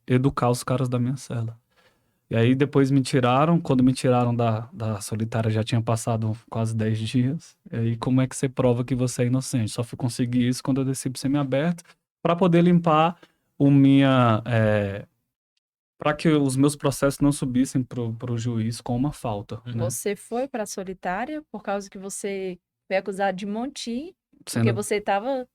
educar os caras da minha cela. E aí depois me tiraram, quando me tiraram da solitária já tinha passado quase 10 dias. E aí como é que você prova que você é inocente? Só fui conseguir isso quando eu desci pro semiaberto para poder limpar para que os meus processos não subissem pro juiz com uma falta, né? Você foi para a solitária por causa que você foi acusado de motim, porque Sendo você estava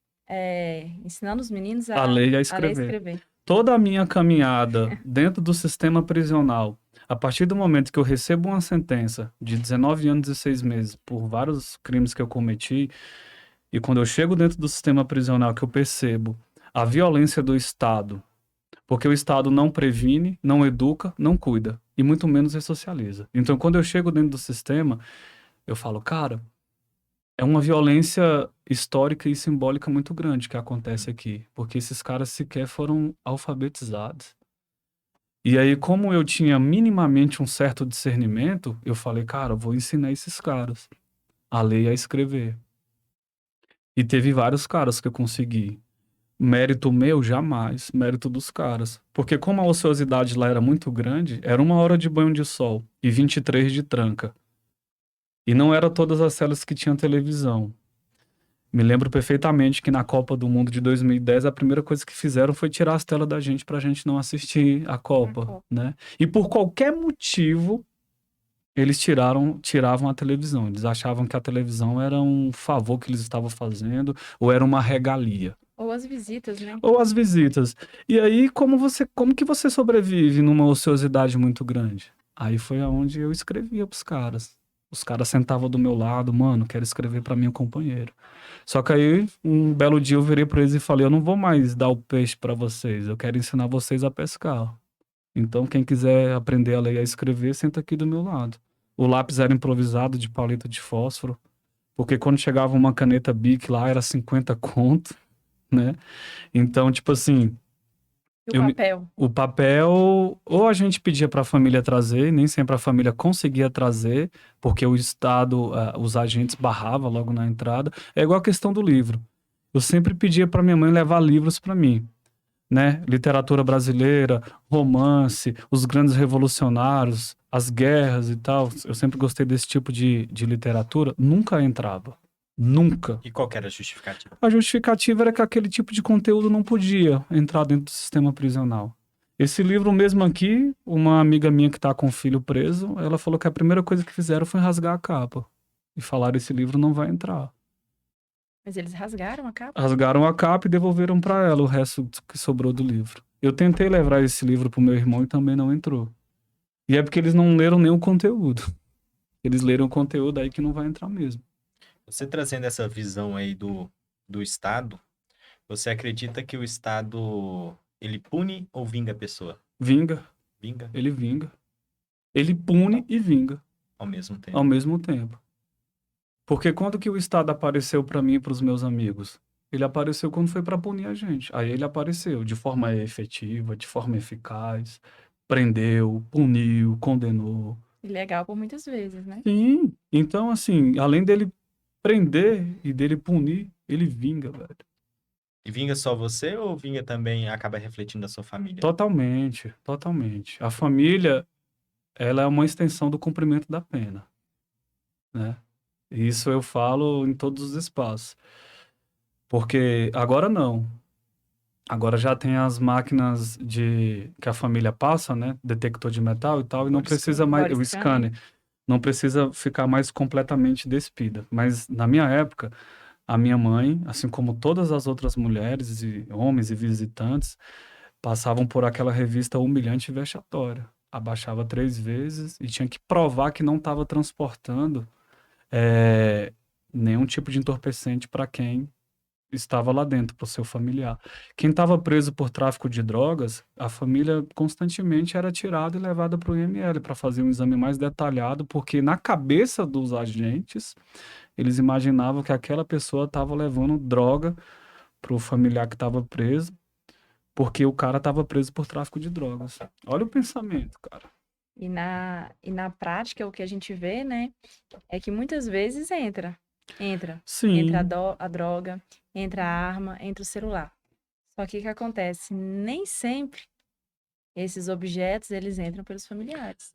ensinando os meninos a a lei a ler e escrever. escrever. Toda a minha caminhada dentro do sistema prisional, a partir do momento que eu recebo uma sentença de 19 anos e 6 meses por vários crimes que eu cometi, e quando eu chego dentro do sistema prisional que eu percebo a violência do Estado, porque o Estado não previne, não educa, não cuida, e muito menos ressocializa. Então, quando eu chego dentro do sistema, eu falo, cara, é uma violência histórica e simbólica muito grande que acontece aqui, porque esses caras sequer foram alfabetizados. E aí, como eu tinha minimamente um certo discernimento, eu falei, cara, eu vou ensinar esses caras a ler e a escrever. E teve vários caras que eu consegui. Mérito meu, jamais. Mérito dos caras. Porque como a ociosidade lá era muito grande, era 1 hora de banho de sol e 23 de tranca. E não era todas as celas que tinham televisão. Me lembro perfeitamente que na Copa do Mundo de 2010, a primeira coisa que fizeram foi tirar as telas da gente pra gente não assistir a Copa, né? E por qualquer motivo, eles tiravam a televisão. Eles achavam que a televisão era um favor que eles estavam fazendo, ou era uma regalia. Ou as visitas, né? Ou as visitas. E aí, como que você sobrevive numa ociosidade muito grande? Aí foi aonde eu escrevia pros caras. Os caras sentavam do meu lado, mano, quero escrever pra meu companheiro. Só que aí, um belo dia eu virei pra eles e falei, eu não vou mais dar o peixe pra vocês, eu quero ensinar vocês a pescar. Então, quem quiser aprender a ler e a escrever, senta aqui do meu lado. O lápis era improvisado de palito de fósforo, porque quando chegava uma caneta Bic lá, era 50 conto, né? Então, tipo assim, E o papel? o papel, ou a gente pedia para a família trazer, e nem sempre a família conseguia trazer, porque o Estado, os agentes barravam logo na entrada. É igual a questão do livro. Eu sempre pedia para minha mãe levar livros para mim, né? Literatura brasileira, romance, os grandes revolucionários, as guerras e tal. Eu sempre gostei desse tipo de literatura. Nunca entrava. Nunca. E qual que era a justificativa? A justificativa era que aquele tipo de conteúdo não podia entrar dentro do sistema prisional. Esse livro mesmo aqui, uma amiga minha que está com o filho preso, ela falou que a primeira coisa que fizeram foi rasgar a capa. E falaram, esse livro não vai entrar. Mas eles rasgaram a capa? Rasgaram a capa e devolveram para ela o resto que sobrou do livro. Eu tentei levar esse livro pro meu irmão e também não entrou. E é porque eles não leram nem o conteúdo. Eles leram o conteúdo aí que não vai entrar mesmo. Você trazendo essa visão aí do Estado, você acredita que o Estado, ele pune ou vinga a pessoa? Vinga. Vinga Ele vinga. Ele pune e vinga ao mesmo ao tempo. mesmo tempo. Porque quando que o Estado apareceu para mim e para os meus amigos? Ele apareceu quando foi para punir a gente. Aí ele apareceu de forma efetiva, de forma eficaz, prendeu, puniu, condenou. Ilegal por muitas vezes, né? Sim. Então, assim, além dele prender e dele punir, ele vinga, velho. E vinga só você ou vinga também acaba refletindo da sua família? Totalmente, totalmente. A família, ela é uma extensão do cumprimento da pena, né? Isso eu falo em todos os espaços. Porque agora não. Agora já tem as máquinas de que a família passa, né? Detector de metal e tal, e não Body precisa scanner. mais, Body o scanner. scanner, não precisa ficar mais completamente despida. Mas na minha época, a minha mãe, assim como todas as outras mulheres e homens e visitantes, passavam por aquela revista humilhante e vexatória. Abaixava 3 vezes e tinha que provar que não estava transportando eh, nenhum tipo de entorpecente para quem estava lá dentro, para o seu familiar. Quem estava preso por tráfico de drogas, a família constantemente era tirada e levada para o IML para fazer um exame mais detalhado, porque na cabeça dos agentes, eles imaginavam que aquela pessoa estava levando droga para o familiar que estava preso, porque o cara estava preso por tráfico de drogas. Olha o pensamento, cara. E na prática, o que a gente vê, né, é que muitas vezes entra Sim, a droga, entra a arma, entra o celular. Só que o que acontece? Nem sempre esses objetos, eles entram pelos familiares.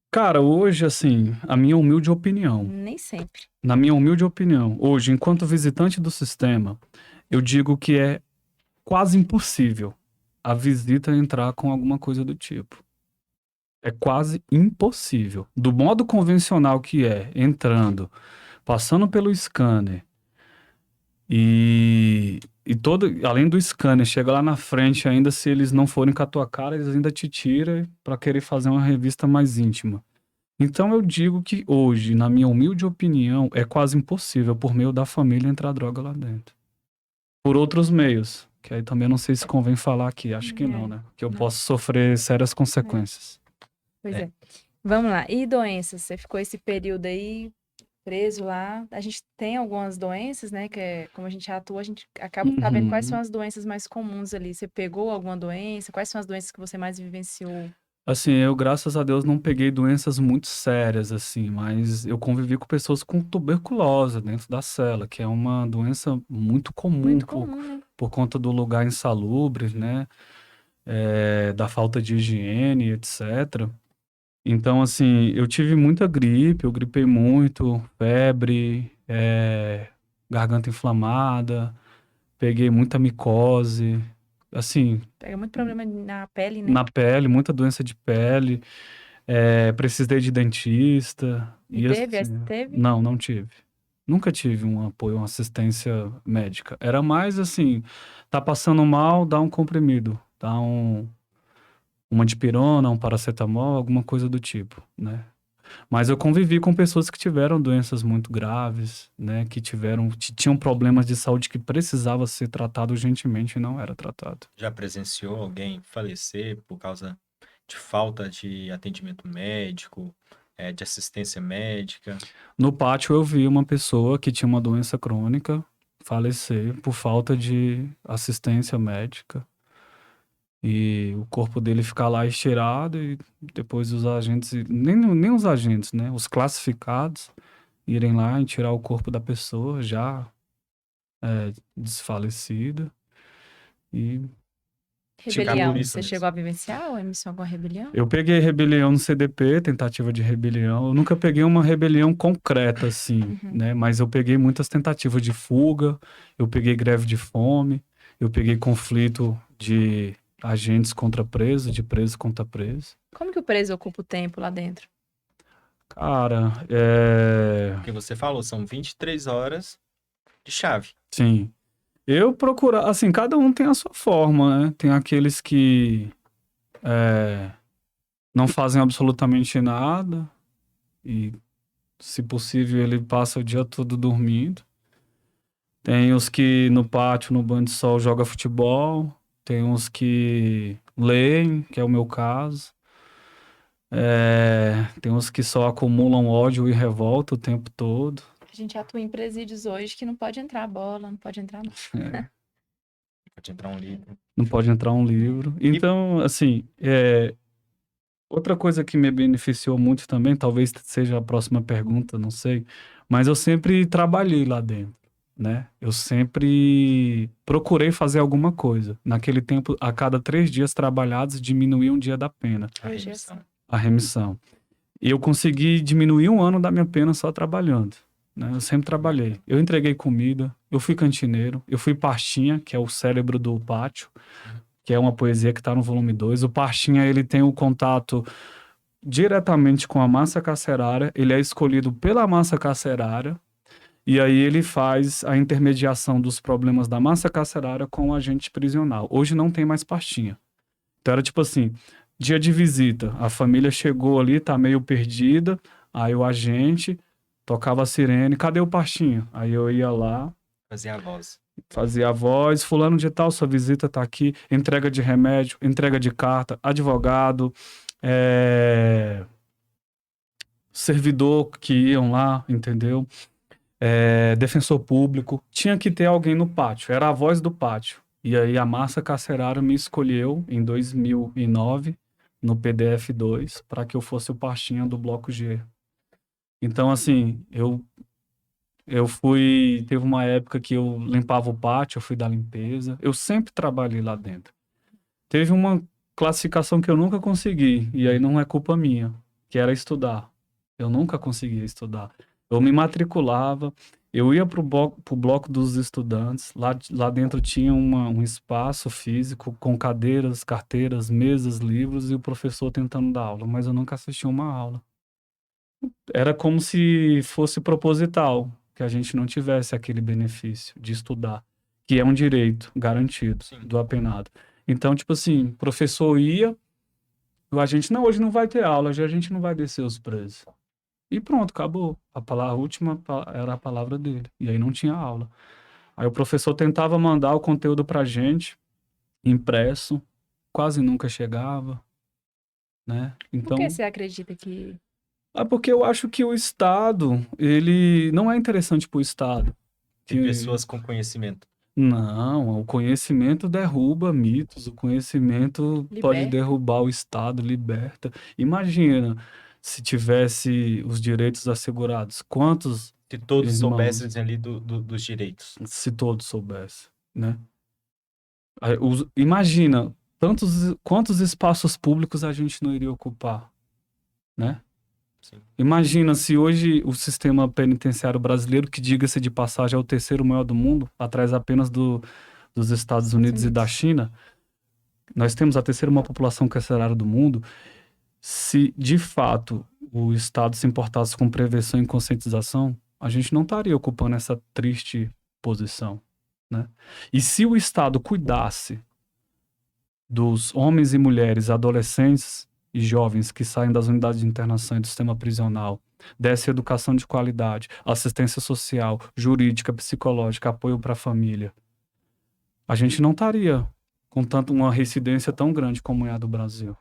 cara, hoje, assim, a minha humilde opinião, Nem sempre. na minha humilde opinião, hoje, enquanto visitante do sistema, eu digo que é quase impossível a visita entrar com alguma coisa do tipo. É quase impossível. Do modo convencional que é, entrando, passando pelo scanner e todo, além do scanner, chega lá na frente ainda, se eles não forem com a tua cara, eles ainda te tiram para querer fazer uma revista mais íntima. Então eu digo que hoje, na minha humilde opinião, é quase impossível por meio da família entrar droga lá dentro. Por outros meios, que aí também não sei se convém falar aqui, acho que não, É, né? Que eu não, posso sofrer sérias é. consequências. Pois É. é. Vamos lá. E doenças? Você ficou esse período aí preso lá. A gente tem algumas doenças, né? Que é, como a gente atua, a gente acaba sabendo quais são Uhum. as doenças mais comuns ali. Você pegou alguma doença? Quais são as doenças que você mais vivenciou? Assim, eu, graças a Deus, não peguei doenças muito sérias, assim, mas eu convivi com pessoas com tuberculose dentro da cela, que é uma doença muito comum Muito comum, né? por conta do lugar insalubre, né? Da falta de higiene, etc. Então, assim, eu tive muita gripe, eu gripei muito, febre, garganta inflamada, peguei muita micose, assim, Pega muito problema na pele, né? na pele, muita doença de pele, precisei de dentista, E e assim, teve? não tive. Nunca tive um apoio, uma assistência médica. Era mais assim, tá passando mal, dá um comprimido, dá uma dipirona, um paracetamol, alguma coisa do tipo, né? Mas eu convivi com pessoas que tiveram doenças muito graves, né? Que tinham problemas de saúde que precisava ser tratado urgentemente e não era tratado. Já presenciou alguém falecer por causa de falta de atendimento médico, de assistência médica? No pátio eu vi uma pessoa que tinha uma doença crônica falecer por falta de assistência médica e o corpo dele ficar lá estirado e depois os agentes, nem os agentes, né? Os classificados irem lá e tirar o corpo da pessoa já desfalecida e Ficar por Rebelião. isso Você chegou mesmo. a vivenciar ou emissão alguma rebelião? eu peguei rebelião no CDP, tentativa de rebelião. Eu nunca peguei uma rebelião concreta, assim, Uhum. né? Mas eu peguei muitas tentativas de fuga, eu peguei greve de fome, eu peguei conflito de agentes contra presos, de preso contra preso. Como que o preso ocupa o tempo lá dentro? Cara, Porque você falou, são 23 horas de chave. sim. Eu procurar, assim, cada um tem a sua forma, né? Tem aqueles que não fazem absolutamente nada e, se possível, ele passa o dia todo dormindo. Tem os que no pátio, no banho de sol, joga futebol. Tem uns que leem, que é o meu caso. Tem uns que só acumulam ódio e revolta o tempo todo. A gente atua em presídios hoje que não pode entrar bola, não pode entrar nada. Pode entrar um livro. Não pode entrar um livro. Então, assim, outra coisa que me beneficiou muito também, talvez seja a próxima pergunta, não sei, mas eu sempre trabalhei lá dentro, né? Eu sempre procurei fazer alguma coisa. Naquele tempo, a cada 3 dias trabalhados, diminuía um dia da pena, A Hoje é remissão. a remissão. E eu consegui diminuir 1 ano da minha pena só trabalhando, né? Eu sempre trabalhei. Eu entreguei comida, eu fui cantineiro, eu fui pastinha, que é o cérebro do pátio, que é uma poesia que está no volume 2. O pastinha, ele tem o contato diretamente com a massa carcerária, ele é escolhido pela massa carcerária, e aí ele faz a intermediação dos problemas da massa carcerária com o agente prisional. Hoje não tem mais pastinha. Então era tipo assim, dia de visita, a família chegou ali, tá meio perdida, aí o agente tocava a sirene, cadê o pastinha? Aí eu ia lá, Fazer a voz. fazia a voz, fulano de tal, sua visita tá aqui, entrega de remédio, entrega de carta, advogado, servidor que iam lá, entendeu? Defensor público, tinha que ter alguém no pátio, era a voz do pátio. E aí a massa carcerária me escolheu em 2009, no PDF 2, para que eu fosse o pastinha do Bloco G. Então, assim, teve uma época que eu limpava o pátio, eu fui da limpeza, eu sempre trabalhei lá dentro. Teve uma classificação que eu nunca consegui, e aí não é culpa minha, que era estudar. Eu nunca conseguia estudar. Eu me matriculava, eu ia pro bloco dos estudantes, lá dentro tinha um espaço físico com cadeiras, carteiras, mesas, livros e o professor tentando dar aula, mas eu nunca assisti uma aula. Era como se fosse proposital, que a gente não tivesse aquele benefício de estudar, que é um direito garantido Sim. do apenado. Então, tipo assim, o professor ia, a gente, não, hoje não vai ter aula, hoje a gente não vai descer os presos. E pronto, acabou. A última era a palavra dele. E aí não tinha aula. Aí o professor tentava mandar o conteúdo pra gente, impresso, quase nunca chegava, né? Por que Então, você acredita que... porque eu acho que o Estado, ele não é interessante pro Estado. Tem Que- pessoas com conhecimento. Não, o conhecimento derruba mitos, o conhecimento pode Liberta. derrubar o Estado, liberta. Imagina se tivesse os direitos assegurados, quantos Se todos irmãos, soubessem ali dos direitos. se todos soubessem, né? Aí, imagina quantos espaços públicos a gente não iria ocupar, né? Sim. Imagina se hoje o sistema penitenciário brasileiro, que diga-se de passagem é o terceiro maior do mundo, atrás apenas dos Estados Unidos e da China, nós temos a terceira maior população carcerária do mundo. Se de fato o Estado se importasse com prevenção e conscientização, a gente não estaria ocupando essa triste posição, né? E se o Estado cuidasse dos homens e mulheres, adolescentes e jovens que saem das unidades de internação e do sistema prisional, desse educação de qualidade, assistência social, jurídica, psicológica, apoio para a família, a gente não estaria com tanto uma reincidência tão grande como é a do Brasil.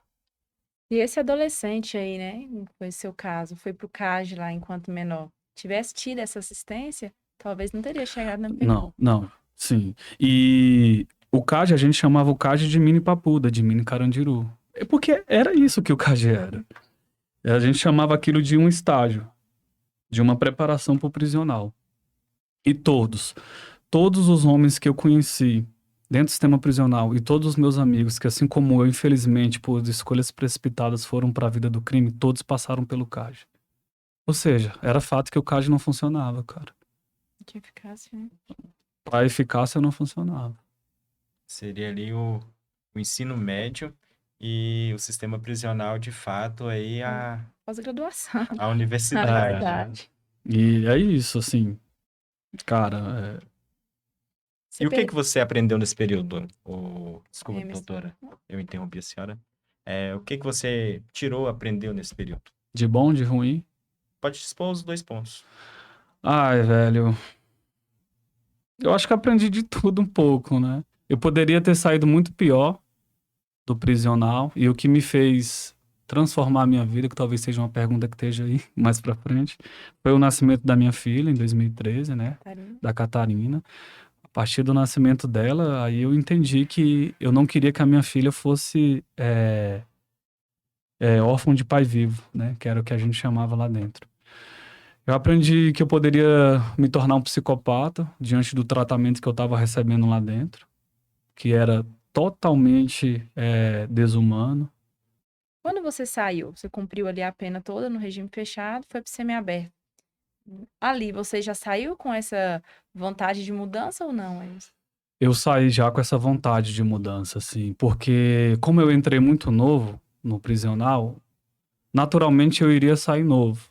E esse adolescente aí, né? Foi seu caso, foi pro CAG lá enquanto menor. Tivesse tido essa assistência, talvez não teria chegado na pena. Não, sim. E o CAG, a gente chamava o CAG de mini papuda, de mini Carandiru. É porque era isso que o CAG era. A gente chamava aquilo de um estágio, de uma preparação para o prisional. E todos os homens que eu conheci dentro do sistema prisional e todos os meus amigos que, assim como eu, infelizmente, por escolhas precipitadas, foram para a vida do crime, todos passaram pelo CAG. Ou seja, era fato que o CAG não funcionava, cara. Que eficácia, né? A eficácia não funcionava. Seria ali o ensino médio e o sistema prisional, de fato, aí a Pós-graduação. a universidade. né? Verdade. E é isso, assim, cara, Você E o que que você aprendeu nesse período? Desculpa, Emerson. doutora, eu interrompi a senhora. O que que você aprendeu nesse período? de bom, de ruim. Pode expor os 2 pontos. Ai, velho, eu acho que aprendi de tudo um pouco, né? Eu poderia ter saído muito pior do prisional, e o que me fez transformar a minha vida, que talvez seja uma pergunta que esteja aí mais pra frente, foi o nascimento da minha filha em 2013, né? Catarina. Da Catarina. A partir do nascimento dela, aí eu entendi que eu não queria que a minha filha fosse órfã de pai vivo, né? Que era o que a gente chamava lá dentro. Eu aprendi que eu poderia me tornar um psicopata diante do tratamento que eu estava recebendo lá dentro, que era totalmente desumano. Quando você saiu, você cumpriu ali a pena toda no regime fechado, foi para o semiaberto. Ali, você já saiu com essa vontade de mudança ou não, Emerson? Eu saí já com essa vontade de mudança, assim, porque como eu entrei muito novo no prisional, naturalmente eu iria sair novo.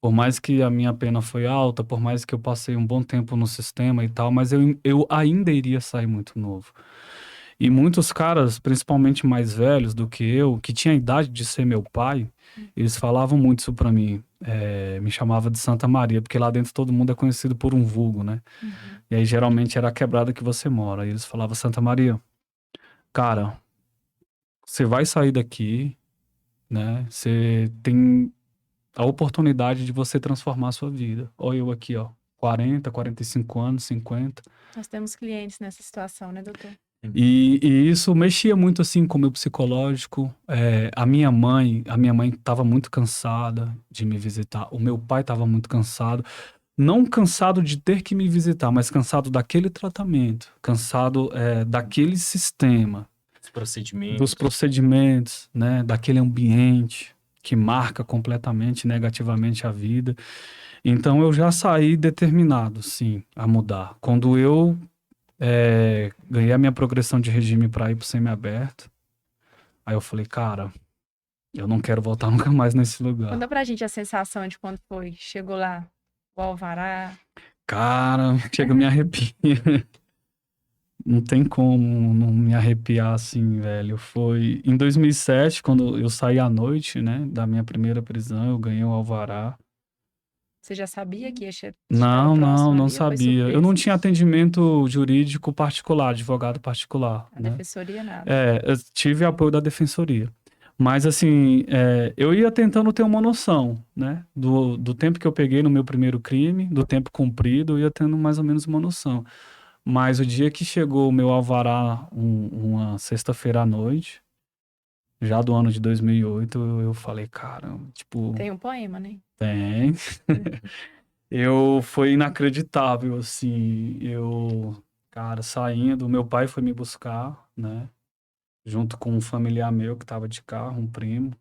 Por mais que a minha pena foi alta, por mais que eu passei um bom tempo no sistema e tal, mas eu ainda iria sair muito novo. E muitos caras, principalmente mais velhos do que eu, que tinha a idade de ser meu pai, eles falavam muito isso pra mim. Me chamava de Santa Maria, porque lá dentro todo mundo é conhecido por um vulgo, né? E aí geralmente era a quebrada que você mora. E eles falavam, Santa Maria, cara, você vai sair daqui, né? Você tem a oportunidade de você transformar a sua vida. Olha eu aqui, ó, 40, 45 anos, 50. Nós temos clientes nessa situação, né, doutor? E isso mexia muito assim com o meu psicológico. A minha mãe estava muito cansada de me visitar. O meu pai estava muito cansado. Não cansado de ter que me visitar, mas cansado daquele tratamento, cansado daquele sistema, dos procedimentos, né, daquele ambiente que marca completamente negativamente a vida. Então eu já saí determinado, sim, a mudar. Quando eu ganhei a minha progressão de regime para ir pro semiaberto, aí eu falei, cara, eu não quero voltar nunca mais nesse lugar. Conta pra gente a sensação de quando foi, chegou lá, o alvará. Cara, chega a me arrepiar. Não tem como não me arrepiar assim, velho. Foi em 2007, quando eu saí à noite, né, da minha primeira prisão, eu ganhei o alvará. Você já sabia que estava Não, próximo não ali ou foi sabia. Eu não surpresa? tinha atendimento jurídico particular, advogado particular, A né? defensoria nada. Eu tive apoio da defensoria. Mas, assim, eu ia tentando ter uma noção, né? Do tempo que eu peguei no meu primeiro crime, do tempo cumprido, eu ia tendo mais ou menos uma noção. Mas o dia que chegou o meu alvará, uma sexta-feira à noite, já do ano de 2008, eu falei, caramba, tipo, Tem um poema, né? tem. Foi inacreditável, assim, cara, saindo, meu pai foi me buscar, né? Junto com um familiar meu que tava de carro, um primo.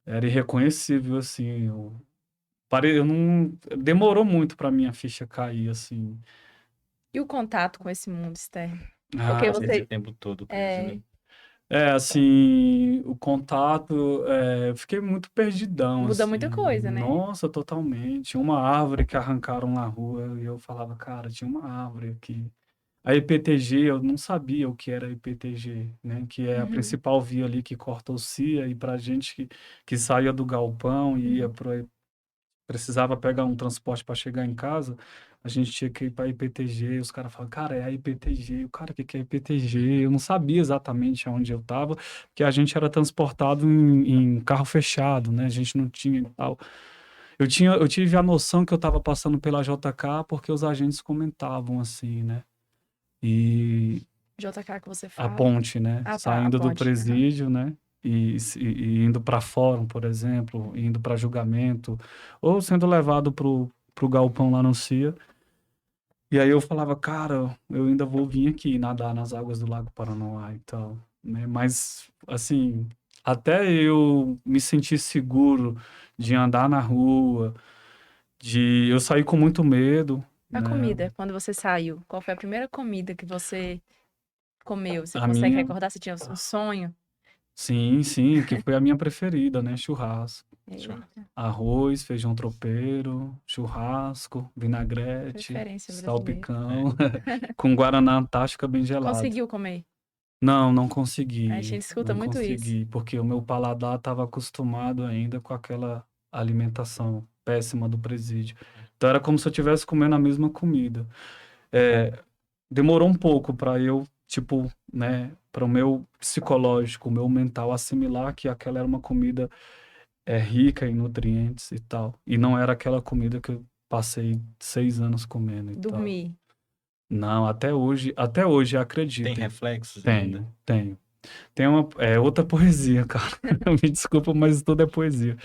Era irreconhecível, assim, eu não, demorou muito pra minha ficha cair, assim. E o contato com esse mundo externo? Porque Ah, Esse você. tempo todo preso, É, né? assim, o contato, eu fiquei muito perdidão, muda assim. muita coisa, né? Nossa, totalmente. Uma árvore que arrancaram na rua e eu falava, cara, tinha uma árvore aqui. A EPTG, eu não sabia o que era a EPTG, né? Que é a Uhum. principal via ali que corta o CIA e pra gente que saía do galpão e ia precisava pegar um transporte para chegar em casa, a gente tinha que ir para a IPTG, os caras falavam, cara, é a IPTG, o cara, o que que é IPTG? Eu não sabia exatamente aonde eu estava, porque a gente era transportado em carro fechado, né? A gente não tinha e tal. Eu tive a noção que eu estava passando pela JK porque os agentes comentavam assim, né? E JK que você a fala. ponte, né? Ah, tá, a Saindo do ponte. Aham. presídio, né? E indo para fórum, por exemplo, indo para julgamento, ou sendo levado pro galpão lá no CIA. E aí eu falava, cara, eu ainda vou vir aqui nadar nas águas do Lago Paranoá e tal, né? Mas, assim, até eu me sentir seguro de andar na rua, eu saí com muito medo, A né? comida, quando você saiu, qual foi a primeira comida que você comeu? Você A consegue minha, recordar se tinha um sonho? sim, que foi a minha preferida, né? Churrasco. Eita, Arroz, feijão tropeiro, churrasco, vinagrete, preferência brasileira. salpicão, com guaraná Antártica bem gelado. Conseguiu comer? Não A gente escuta não muito isso. consegui, porque o meu paladar estava acostumado ainda com aquela alimentação péssima do presídio. Então era como se eu estivesse comendo a mesma comida. Demorou um pouco para eu, tipo, né, para o meu psicológico, o meu mental assimilar que aquela era uma comida rica em nutrientes e tal. E não era aquela comida que eu passei 6 anos comendo e tal. Dormir. Não, até hoje, Tem acreditem. reflexos ainda? Tenho. Tem outra poesia, cara. Me desculpa, mas tudo é poesia.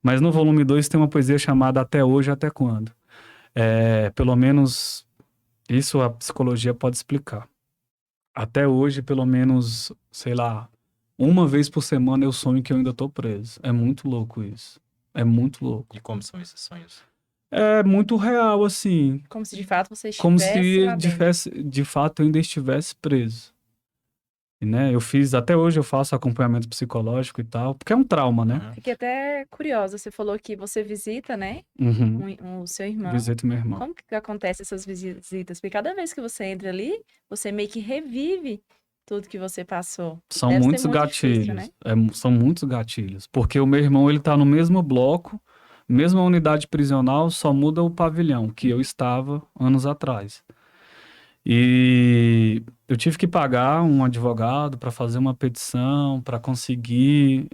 Mas no volume 2 tem uma poesia chamada Até Hoje, Até Quando? Pelo menos isso a psicologia pode explicar. Até hoje, pelo menos, sei lá, uma vez por semana eu sonho que eu ainda tô preso. É muito louco isso. É muito louco. E como são esses sonhos? É muito real, assim. Como se de fato você Como estivesse se lá dentro. de fato eu ainda estivesse preso. E, né, até hoje eu faço acompanhamento psicológico e tal, porque é um trauma, né? Aham. Fiquei até curiosa. Você falou que você visita, né, Uhum. o seu irmão. Visito meu irmão. Como que acontece essas visitas? Porque cada vez que você entra ali, você meio que revive tudo que você passou. São Deve ser muitos muito difícil, gatilhos. né? São muitos gatilhos. Porque o meu irmão, ele tá no mesmo bloco, mesma unidade prisional, só muda o pavilhão, que eu estava anos atrás. E eu tive que pagar um advogado para fazer uma petição, para conseguir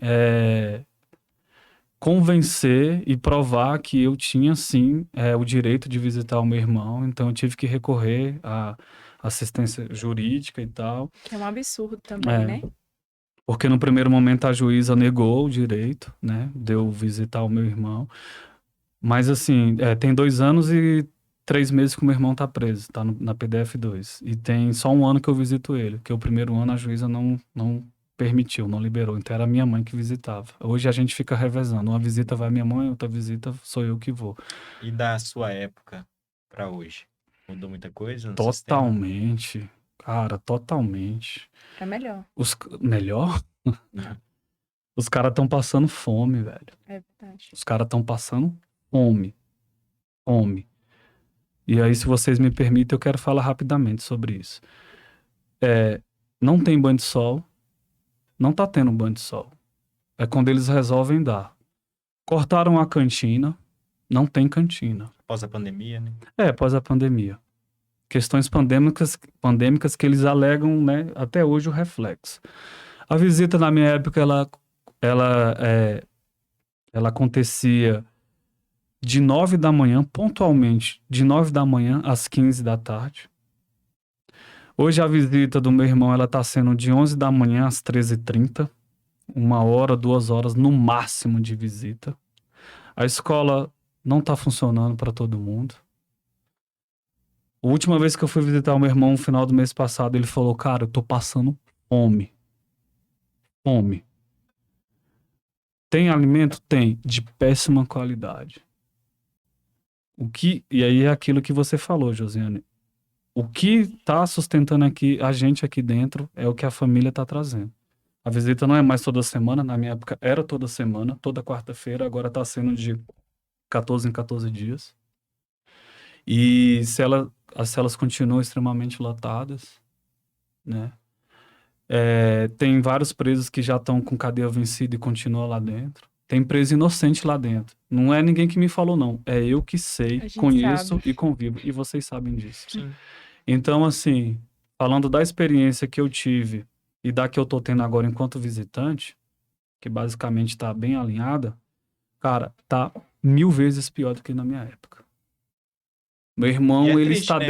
convencer e provar que eu tinha, sim, o direito de visitar o meu irmão. Então, eu tive que recorrer à assistência jurídica e tal. Que é um absurdo também, É, né? porque no primeiro momento a juíza negou o direito, né, de eu visitar o meu irmão. Mas assim, tem 2 anos e 3 meses que o meu irmão tá preso, tá na PDF2. E tem só 1 ano que eu visito ele, porque o primeiro ano a juíza não permitiu, não liberou. Então era a minha mãe que visitava. Hoje a gente fica revezando. Uma visita vai minha mãe, outra visita sou eu que vou. E da sua época pra hoje? Mudou muita coisa no sistema? Totalmente, cara, totalmente. É melhor. Melhor? Os caras estão passando fome, velho. É verdade. Os caras estão passando fome. Fome. E aí, se vocês me permitem, eu quero falar rapidamente sobre isso. Não tem banho de sol. Não tá tendo banho de sol. É quando eles resolvem dar. Cortaram a cantina. Não tem cantina. Após a pandemia, né? Após a pandemia. Questões pandêmicas que eles alegam, né, até hoje o reflexo. A visita na minha época, ela acontecia de 9 da manhã, pontualmente, de 9 da manhã às 15 da tarde. Hoje a visita do meu irmão, ela tá sendo de 11 da manhã às 13h30. 1 hora, 2 horas no máximo de visita. A escola não tá funcionando para todo mundo. A última vez que eu fui visitar o meu irmão no final do mês passado, ele falou, cara, eu tô passando fome. Fome. Tem alimento? Tem. De péssima qualidade. E aí é aquilo que você falou, Josiane. O que tá sustentando a gente aqui dentro é o que a família tá trazendo. A visita não é mais toda semana, na minha época era toda semana, toda quarta-feira, agora tá sendo de 14 em 14 dias. E as celas continuam extremamente lotadas, né? Tem vários presos que já estão com cadeia vencida e continuam lá dentro. Tem preso inocente lá dentro. Não é ninguém que me falou, não. É eu que sei, A gente conheço sabe. e convivo. E vocês sabem disso. Sim. Então, assim, falando da experiência que eu tive e da que eu tô tendo agora enquanto visitante, que basicamente tá bem alinhada, cara, tá 1000 vezes pior do que na minha época. Meu E irmão, é ele triste, está né?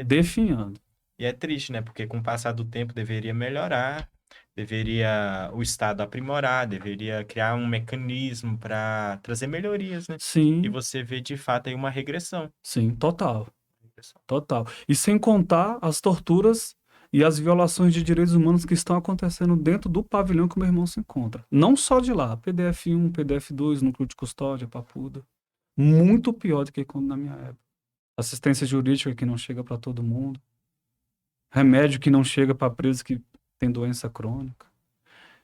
definhando. E é triste, né? Porque com o passar do tempo deveria melhorar, deveria o Estado aprimorar, deveria criar um mecanismo para trazer melhorias, né? E Sim, você vê de fato aí uma regressão. sim, total. E sem contar as torturas e as violações de direitos humanos que estão acontecendo dentro do pavilhão que o meu irmão se encontra. Não só de lá, PDF1, PDF2, núcleo de custódia, Papuda. Muito pior do que quando na minha época. Assistência jurídica que não chega para todo mundo. Remédio que não chega para preso que tem doença crônica.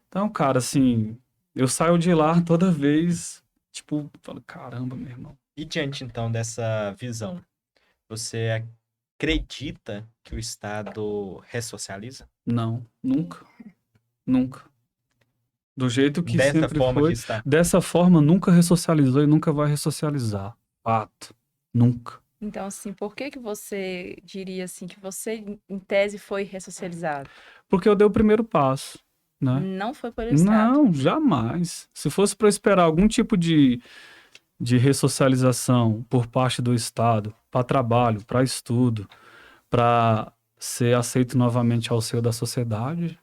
Então, cara, assim, eu saio de lá toda vez, tipo, falo, caramba, meu irmão. E diante então dessa visão, você acredita que o Estado ressocializa? Não, nunca. Nunca. Do jeito que Dessa sempre forma que foi. está. Dessa forma, nunca ressocializou e nunca vai ressocializar. Fato. Nunca. Então, assim, por que que você diria, assim, que você, em tese, foi ressocializado? Porque eu dei o primeiro passo, né? Não foi pelo Estado. Não, jamais. Se fosse para esperar algum tipo de ressocialização por parte do Estado, para trabalho, para estudo, para ser aceito novamente ao seio da sociedade,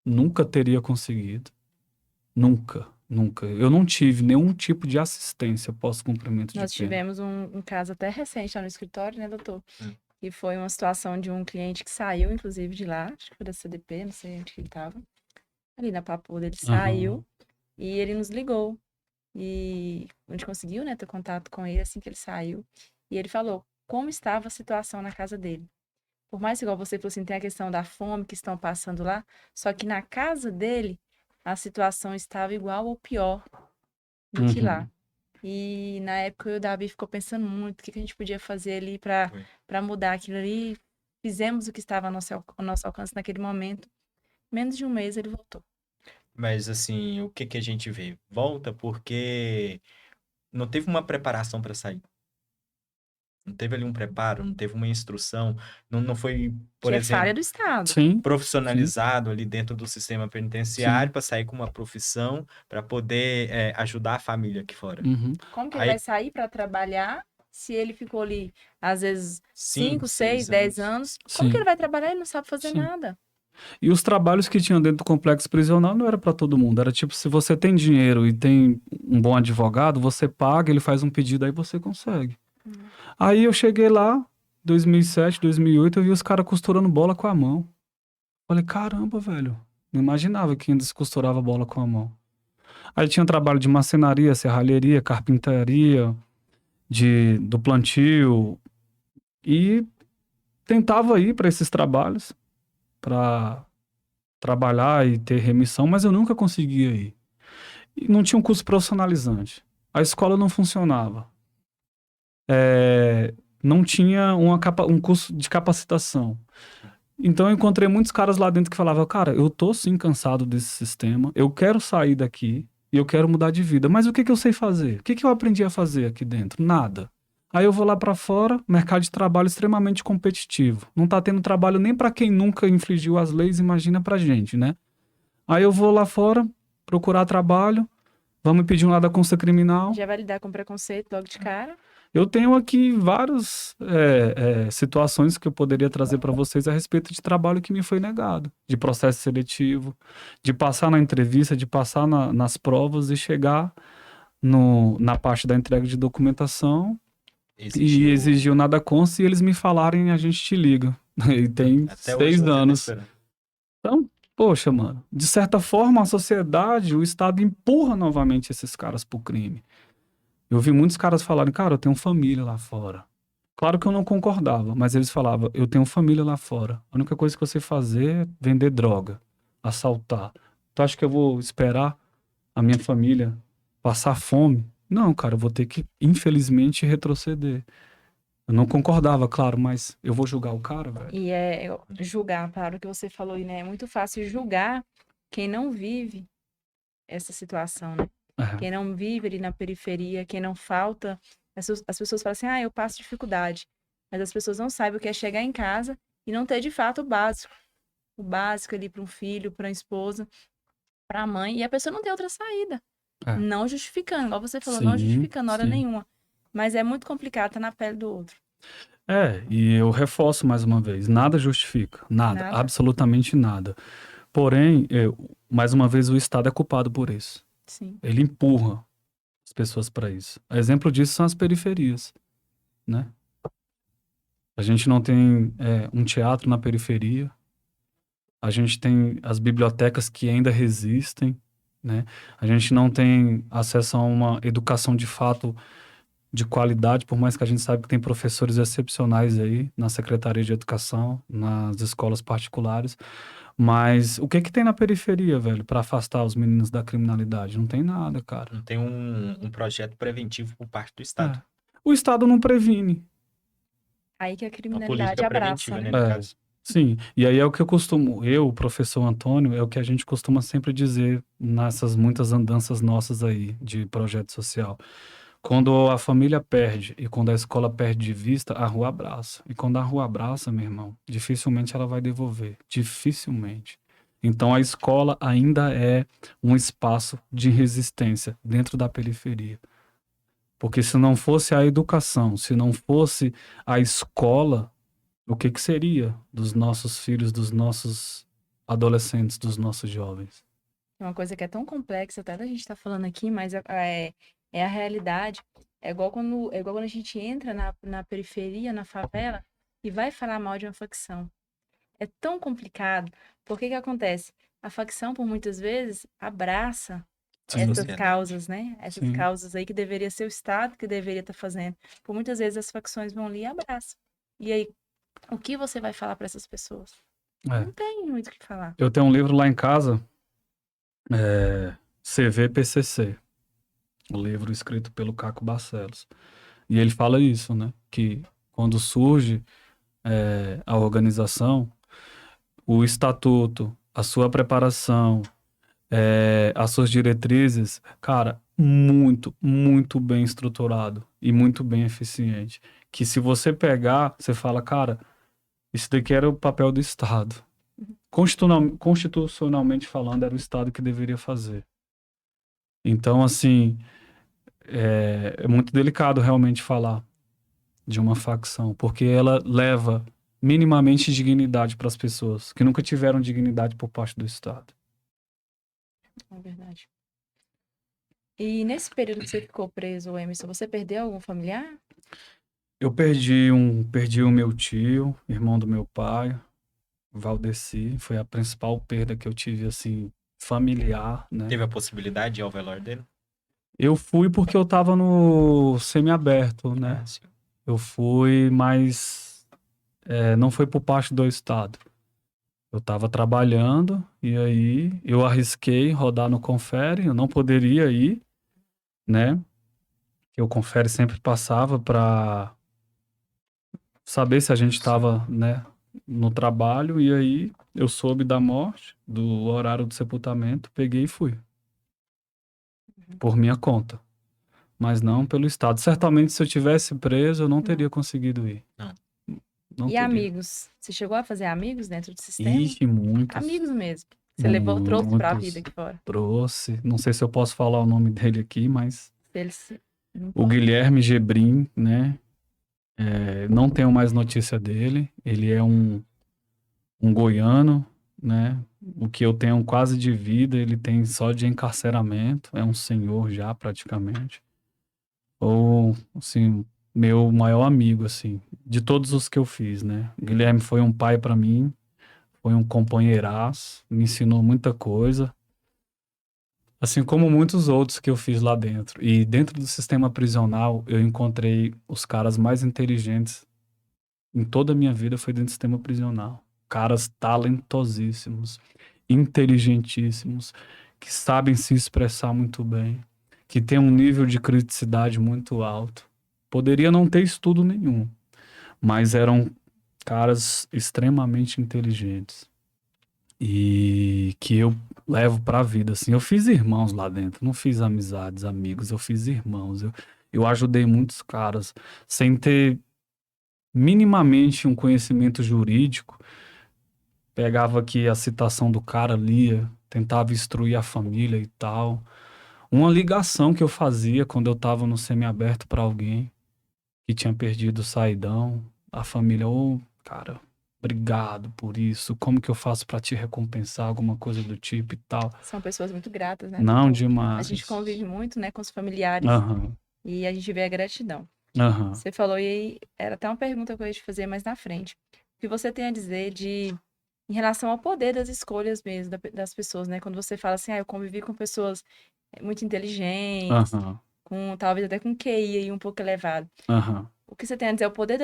nunca teria conseguido. Nunca, nunca. Eu não tive nenhum tipo de assistência pós-cumprimento de Nós pena. tivemos um caso até recente lá no escritório, né, doutor? Hum. E foi uma situação de um cliente que saiu, inclusive, de lá, acho que foi da CDP, não sei onde que ele estava. Ali na Papuda, ele saiu e ele nos ligou. E a gente conseguiu, né, ter contato com ele assim que ele saiu. E ele falou como estava a situação na casa dele. Por mais que, igual você falou assim, tem a questão da fome que estão passando lá, só que na casa dele a situação estava igual ou pior do que lá. Uhum. E na época eu e o Davi ficou pensando muito o que que a gente podia fazer ali para Foi. mudar aquilo ali. Fizemos o que estava ao nosso alcance naquele momento. Menos de um mês ele voltou. Mas assim, o que que a gente vê? Volta porque não teve uma preparação para sair. Não teve ali um preparo, não teve uma instrução, não foi, Que por é falha exemplo, do Estado. Sim, profissionalizado ali dentro do sistema sim. penitenciário para sair com uma profissão para poder ajudar a família aqui fora. Uhum. Como que ele Aí, vai sair para trabalhar se ele ficou ali, às vezes, 5, 5, 6, 6 10 anos. anos? Como que ele Sim, vai trabalhar? Ele não sabe fazer sim. nada. E os trabalhos que tinham dentro do complexo prisional não era para todo mundo. Era tipo, se você tem dinheiro e tem um bom advogado, você paga, ele faz um pedido, aí você consegue. Aí eu cheguei lá, 2007, 2008, eu vi os caras costurando bola com a mão. Falei, caramba, velho. Não imaginava que ainda se costurava bola com a mão. Aí tinha trabalho de marcenaria, serralheria, carpintaria, do plantio. E tentava ir para esses trabalhos, para trabalhar e ter remissão, mas eu nunca conseguia ir. E não tinha um curso profissionalizante. A escola não funcionava. Não tinha um curso de capacitação. Então eu encontrei muitos caras lá dentro que falavam, cara, eu tô sim cansado desse sistema, eu quero sair daqui e eu quero mudar de vida. Mas o que que eu sei fazer? O que que eu aprendi a fazer aqui dentro? Nada. Aí eu vou lá pra fora, mercado de trabalho extremamente competitivo. Não tá tendo trabalho nem pra quem nunca infringiu as leis, imagina pra gente, né? Aí eu vou lá fora procurar trabalho, vamos pedir um lado da consta criminal. Já vai lidar com preconceito logo de cara. Eu tenho aqui várias situações que eu poderia trazer para vocês a respeito de trabalho que me foi negado, de processo seletivo, de passar na entrevista, de passar nas provas e chegar na parte da entrega de documentação e Exigiu exigir o nada consta e eles me falarem a gente te liga. E tem até hoje 6 você tá anos. esperando. Então, poxa, mano, de certa forma a sociedade, o Estado empurra novamente esses caras pro crime. Eu vi muitos caras falarem, cara, eu tenho família lá fora. Claro que eu não concordava, mas eles falavam, eu tenho família lá fora. A única coisa que eu sei fazer é vender droga, assaltar. Tu acha que eu vou esperar a minha família passar fome? Não, cara, eu vou ter que, infelizmente, retroceder. Eu não concordava, claro, mas eu vou julgar o cara, velho. E julgar, para o que você falou aí, né? É muito fácil julgar quem não vive essa situação, né? É, Quem não vive ali na periferia, quem não falta. As pessoas falam assim, eu passo dificuldade. Mas as pessoas não sabem o que é chegar em casa e não ter de fato o básico. O básico ali para um filho, para uma esposa, para a mãe. E a pessoa não tem outra saída. é. Não justificando, igual você falou, não Sim, justificando hora sim. nenhuma. Mas é muito complicado, tá na pele do outro. E eu reforço mais uma vez, nada justifica, nada, Nada. absolutamente nada. Porém, mais uma vez, o Estado é culpado por isso. Sim. Ele empurra as pessoas para isso. Exemplo disso são as periferias, né? A gente não tem um teatro na periferia, a gente tem as bibliotecas que ainda resistem, né? A gente não tem acesso a uma educação de fato de qualidade, por mais que a gente saiba que tem professores excepcionais aí na Secretaria de Educação, nas escolas particulares, mas o que que tem na periferia, velho, para afastar os meninos da criminalidade? Não tem nada, cara. Não tem um projeto preventivo por parte do Estado. O Estado não previne. Aí que a Uma criminalidade política abraça, preventiva, né? né, no caso. Sim, e aí é o que o professor Antônio, é o que a gente costuma sempre dizer nessas muitas andanças nossas aí de projeto social. Quando a família perde e quando a escola perde de vista, a rua abraça. E quando a rua abraça, meu irmão, dificilmente ela vai devolver. Dificilmente. Então a escola ainda é um espaço de resistência dentro da periferia. Porque se não fosse a educação, se não fosse a escola, o que que seria dos nossos filhos, dos nossos adolescentes, dos nossos jovens? É uma coisa que é tão complexa, até da gente estar falando aqui, mas é a realidade. É igual quando a gente entra na periferia, na favela, e vai falar mal de uma facção. É tão complicado. Porque que acontece? A facção, por muitas vezes, abraça A Sim, essas sociedade. causas, né? Essas sim. causas aí que deveria ser o Estado que deveria estar fazendo. Por muitas vezes as facções vão ali e abraçam. E aí, o que você vai falar para essas pessoas? É. Não tem muito o que falar. Eu tenho um livro lá em casa, CVPCC, o livro escrito pelo Caco Barcelos. E ele fala isso, né? Que quando surge a organização, o estatuto, a sua preparação, as suas diretrizes, cara, muito, muito bem estruturado e muito bem eficiente. Que se você pegar, você fala, cara, isso daqui era o papel do Estado. Constitucionalmente falando, era o Estado que deveria fazer. Então, assim, é muito delicado realmente falar de uma facção, porque ela leva minimamente dignidade para as pessoas que nunca tiveram dignidade por parte do Estado. É verdade. E nesse período que você ficou preso, Emerson, você perdeu algum familiar? Eu perdi o meu tio, irmão do meu pai, Valdeci, foi a principal perda que eu tive, assim, familiar, né? Teve a possibilidade de ir ao velório dele? Eu fui porque eu tava no semiaberto, né? Ah, sim. Eu fui, mas não foi por parte do Estado. Eu tava trabalhando e aí eu arrisquei rodar no Confere, eu não poderia ir, né? Que o Confere sempre passava para saber se a gente estava, né, no trabalho, e aí eu soube da morte, do horário do sepultamento, peguei e fui. Por minha conta. Mas não pelo Estado. Certamente, se eu tivesse preso, eu não teria conseguido ir. Não. Não E teria. amigos? Você chegou a fazer amigos dentro do sistema? Ixi, muitos. Amigos mesmo. Você levou, trouxe pra Muitos. vida aqui fora. Trouxe. Não sei se eu posso falar o nome dele aqui, mas Eles... não o pode. Guilherme Gebrim, né? Não tenho mais notícia dele. Ele é um goiano, né? O que eu tenho quase de vida, ele tem só de encarceramento. É um senhor já, praticamente. Ou, assim, meu maior amigo, assim, de todos os que eu fiz, né? O Guilherme foi um pai para mim, foi um companheiraço, me ensinou muita coisa. Assim como muitos outros que eu fiz lá dentro. E dentro do sistema prisional, eu encontrei os caras mais inteligentes em toda a minha vida, foi dentro do sistema prisional. Caras talentosíssimos, inteligentíssimos, que sabem se expressar muito bem, que têm um nível de criticidade muito alto. Poderia não ter estudo nenhum, mas eram caras extremamente inteligentes. E que eu levo pra vida, assim. Eu fiz irmãos lá dentro, não fiz amizades, amigos, eu fiz irmãos. Eu ajudei muitos caras, sem ter minimamente um conhecimento jurídico. Pegava aqui a citação do cara, lia, tentava instruir a família e tal. Uma ligação que eu fazia quando eu tava no semiaberto pra alguém que tinha perdido o saidão, a família, cara, obrigado por isso, como que eu faço pra te recompensar, alguma coisa do tipo e tal. São pessoas muito gratas, né, Não, doutor? A demais. gente convive muito, né, com os familiares Aham, e a gente vê a gratidão. aham. Você falou, e aí, era até uma pergunta que eu ia te fazer mais na frente. O que você tem a dizer em relação ao poder das escolhas mesmo, das pessoas, né? Quando você fala assim, eu convivi com pessoas muito inteligentes, Aham, talvez até com QI aí um pouco elevado. aham. O que você tem a dizer é o poder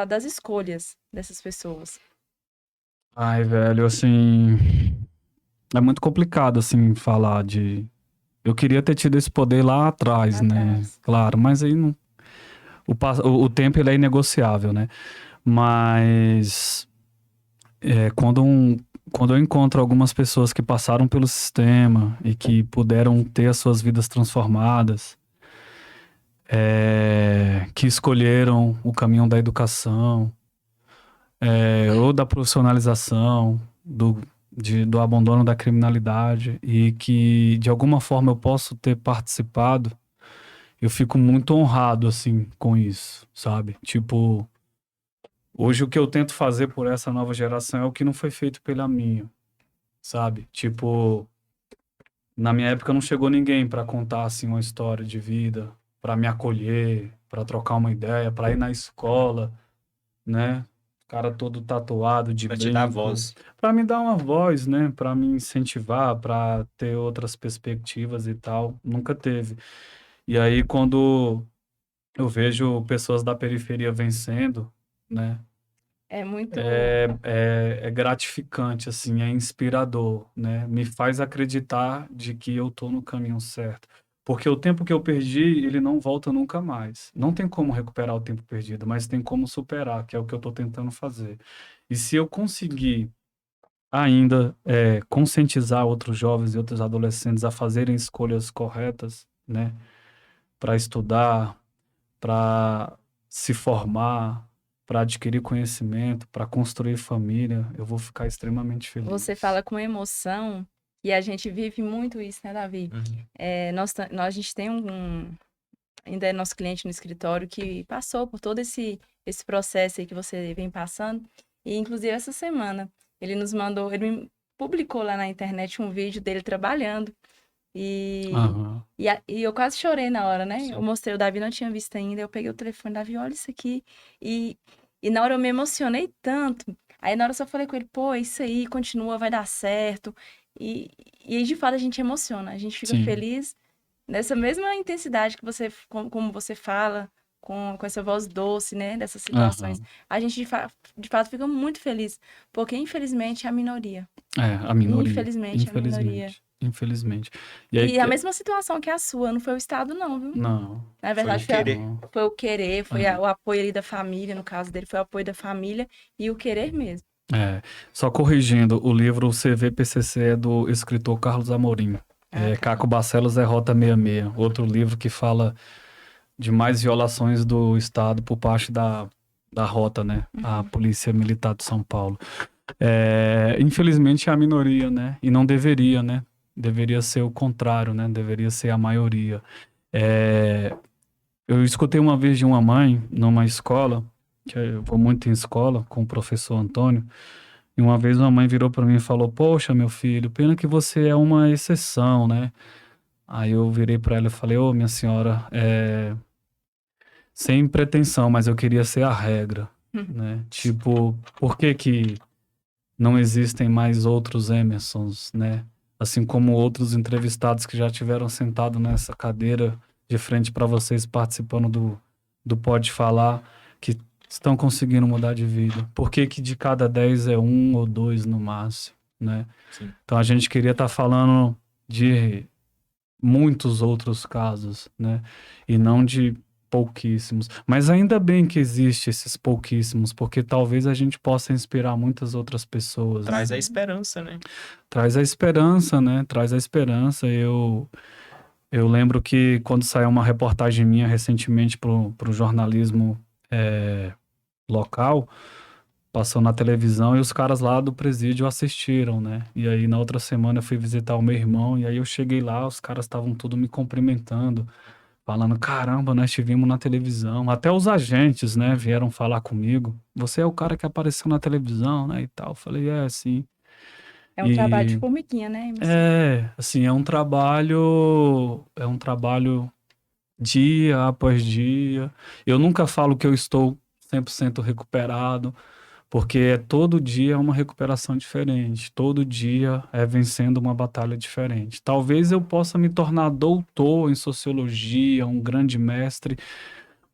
das escolhas dessas pessoas. Ai, velho, assim, é muito complicado, assim, falar de... Eu queria ter tido esse poder lá atrás, Lá né? atrás. Claro, mas aí não... O tempo, ele é inegociável, né? Mas quando eu encontro algumas pessoas que passaram pelo sistema e que puderam ter as suas vidas transformadas, que escolheram o caminho da educação, ou da profissionalização, do abandono da criminalidade, e que de alguma forma eu posso ter participado, eu fico muito honrado, assim, com isso, sabe? Tipo, hoje o que eu tento fazer por essa nova geração é o que não foi feito pela minha, sabe? Tipo, na minha época não chegou ninguém para contar, assim, uma história de vida, para me acolher, para trocar uma ideia, para ir na escola, né? Cara todo tatuado de Pra te dar brinco, voz. para me dar uma voz, né? Para me incentivar, para ter outras perspectivas e tal. Nunca teve. E aí, quando eu vejo pessoas da periferia vencendo, né? É muito. É gratificante, assim, é inspirador, né? Me faz acreditar de que eu tô no caminho certo. Porque o tempo que eu perdi, ele não volta nunca mais. Não tem como recuperar o tempo perdido, mas tem como superar, que é o que eu tô tentando fazer. E se eu conseguir ainda conscientizar outros jovens e outros adolescentes a fazerem escolhas corretas, né? Para estudar, para se formar, para adquirir conhecimento, para construir família, eu vou ficar extremamente Você feliz. fala com emoção e a gente vive muito isso, né, Davi? Uhum. A gente tem ainda é nosso cliente no escritório que passou por todo esse processo aí que você vem passando. E, inclusive, essa semana, ele publicou lá na internet um vídeo dele trabalhando. E, Aham, e eu quase chorei na hora, né? Eu Sim. mostrei, o Davi não tinha visto ainda, eu peguei o telefone, Davi, olha isso aqui. E, e na hora eu me emocionei tanto. Aí na hora eu só falei com ele, pô, é isso aí, continua, vai dar certo. E, e aí, de fato, a gente emociona, a gente fica sim, feliz nessa mesma intensidade que você, como você fala, com essa voz doce, né, dessas situações. aham. A gente, de fato, fica muito feliz, porque infelizmente é a minoria. A minoria, Infelizmente é a minoria. infelizmente, infelizmente. E aí, E a mesma situação que a sua, não foi o Estado, não, viu? não, Na Foi verdade, o querer. não, foi o querer, foi é, o apoio ali da família, no caso dele, foi o apoio da família e o querer mesmo. Só corrigindo, o livro CVPCC é do escritor Carlos Amorim. Ah, tá. Caco Barcelos é Rota 66, outro livro que fala de mais violações do Estado por parte da Rota, né? A Uhum. Polícia Militar de São Paulo. Infelizmente é a minoria, né? E não deveria, né? Deveria ser o contrário, né? Deveria ser a maioria. É, eu escutei uma vez de uma mãe numa escola, que eu vou muito em escola com o professor Antônio, e uma vez uma mãe virou para mim e falou: Poxa, meu filho, pena que você é uma exceção, né? Aí eu virei para ela e falei: Ô, minha senhora, sem pretensão, mas eu queria ser a regra, né? Tipo, por que que não existem mais outros Emersons, né? Assim como outros entrevistados que já tiveram sentado nessa cadeira de frente para vocês participando do Pode Falar, que estão conseguindo mudar de vida. Por que que de cada 10 é um ou dois no máximo, né? Sim. Então a gente queria estar falando de muitos outros casos, né? E não de pouquíssimos. Mas ainda bem que existe esses pouquíssimos, porque talvez a gente possa inspirar muitas outras pessoas, né? Traz a esperança, né? Traz a esperança, né? Traz a esperança. Eu lembro que quando saiu uma reportagem minha recentemente pro jornalismo local, passou na televisão e os caras lá do presídio assistiram, né? E aí na outra semana eu fui visitar o meu irmão e aí eu cheguei lá, os caras estavam tudo me cumprimentando, falando: caramba, nós te vimos na televisão. Até os agentes, né, vieram falar comigo. Você é o cara que apareceu na televisão, né, e tal. Eu falei: sim. É um trabalho de E formiguinha, né, Emerson? assim, é um trabalho dia após dia. Eu nunca falo que eu estou 100% recuperado, porque todo dia é uma recuperação diferente, todo dia é vencendo uma batalha diferente. Talvez eu possa me tornar doutor em sociologia, um grande mestre,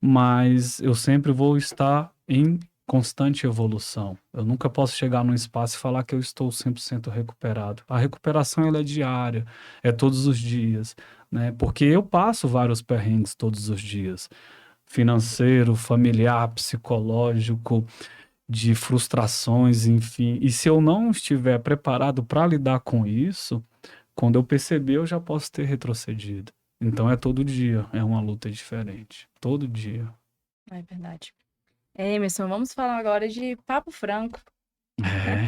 mas eu sempre vou estar em constante evolução. Eu nunca posso chegar num espaço e falar que eu estou 100% recuperado. A recuperação ela é diária, é todos os dias, né? Porque eu passo vários perrengues todos os dias. Financeiro, familiar, psicológico, de frustrações, enfim. E se eu não estiver preparado para lidar com isso, quando eu perceber, eu já posso ter retrocedido. Então é todo dia, é uma luta diferente. Todo dia. É verdade. Emerson, vamos falar agora de Papo Franco. É,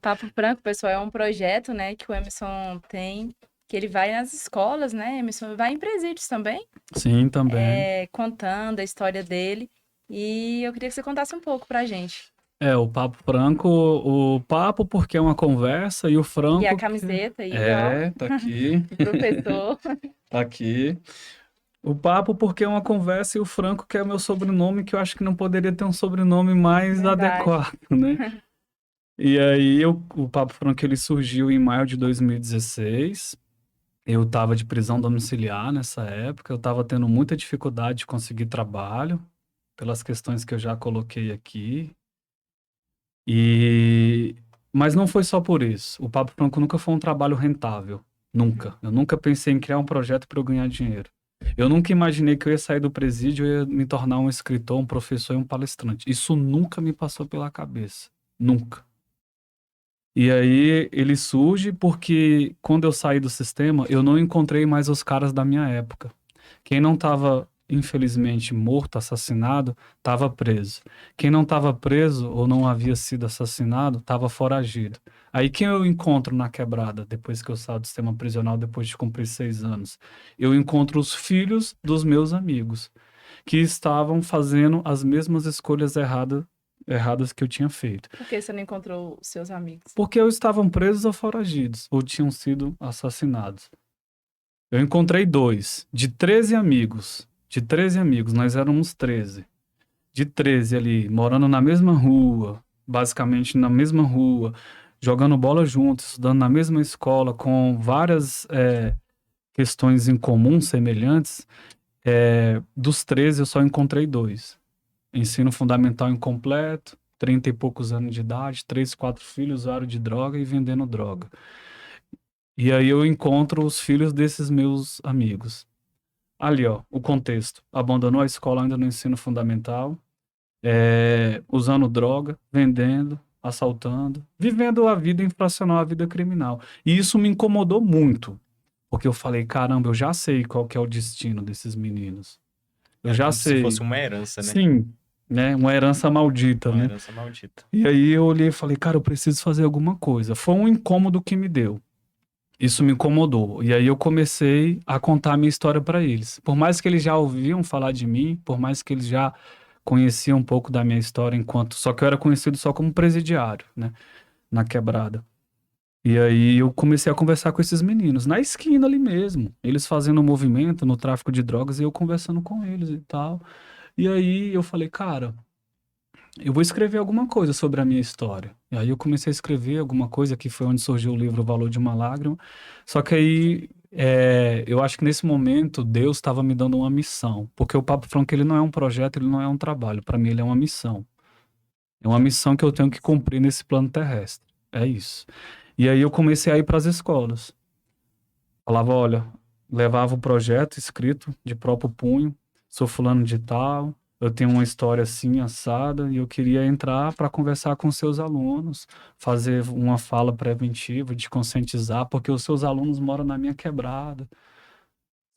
Papo Franco, pessoal, é um projeto, né, que o Emerson tem, que ele vai nas escolas, né, Emerson vai em presídios também, sim, também. contando a história dele. E eu queria que você contasse um pouco pra gente. É, o papo franco, o papo porque é uma conversa e o E a franco que... camiseta aí, ó, É, tá aqui, do professor. tá aqui. O papo porque é uma conversa e o franco que é o meu sobrenome, que eu acho que não poderia ter um sobrenome mais Verdade. adequado, né? E aí o Papo Franco ele surgiu em maio de 2016. Eu estava de prisão domiciliar nessa época, eu estava tendo muita dificuldade de conseguir trabalho, pelas questões que eu já coloquei aqui. E mas não foi só por isso. O Papo Franco nunca foi um trabalho rentável, nunca. Eu nunca pensei em criar um projeto para eu ganhar dinheiro. Eu nunca imaginei que eu ia sair do presídio e ia me tornar um escritor, um professor e um palestrante. Isso nunca me passou pela cabeça, nunca. E aí ele surge porque quando eu saí do sistema, eu não encontrei mais os caras da minha época. Quem não estava, infelizmente, morto, assassinado, estava preso. Quem não estava preso ou não havia sido assassinado, estava foragido. Aí quem eu encontro na quebrada, depois que eu saio do sistema prisional, depois de cumprir 6 anos? Eu encontro os filhos dos meus amigos, que estavam fazendo as mesmas escolhas erradas que eu tinha feito. Por que você não encontrou os seus amigos? Porque ou estavam presos ou foragidos, ou tinham sido assassinados. Eu encontrei 2, de 13 amigos. De 13 amigos, nós éramos 13. De 13 ali, morando na mesma rua, basicamente na mesma rua, jogando bola juntos, estudando na mesma escola, com várias questões em comum, semelhantes. Dos 13, eu só encontrei 2. Ensino fundamental incompleto, 30 e poucos anos de idade, 3, 4 filhos, usuário de droga e vendendo droga. E aí eu encontro os filhos desses meus amigos. Ali, ó, o contexto. Abandonou a escola ainda no ensino fundamental, usando droga, vendendo, assaltando, vivendo a vida infracional, a vida criminal. E isso me incomodou muito, porque eu falei, caramba, eu já sei qual que é o destino desses meninos. Eu Era já como se fosse sei. uma herança, né? Sim, né? Uma herança maldita, Uma né? herança maldita. E aí eu olhei e falei, cara, eu preciso fazer alguma coisa. Foi um incômodo que me deu. Isso me incomodou. E aí eu comecei a contar a minha história para eles. Por mais que eles já ouviam falar de mim, por mais que eles já conheciam um pouco da minha história só que eu era conhecido só como presidiário, né, na quebrada. E aí eu comecei a conversar com esses meninos na esquina ali mesmo, eles fazendo um movimento no tráfico de drogas e eu conversando com eles e tal. E aí eu falei, cara, eu vou escrever alguma coisa sobre a minha história. E aí eu comecei a escrever alguma coisa, que foi onde surgiu o livro O Valor de uma Lágrima. Só que aí eu acho que nesse momento Deus estava me dando uma missão, porque o Papo Franco ele não é um projeto, ele não é um trabalho. Para mim ele é uma missão. É uma missão que eu tenho que cumprir nesse plano terrestre. É isso. E aí eu comecei a ir para as escolas. Falava, olha, levava o projeto escrito de próprio punho, sou fulano de tal, eu tenho uma história assim, assada, e eu queria entrar para conversar com seus alunos, fazer uma fala preventiva, de conscientizar, porque os seus alunos moram na minha quebrada.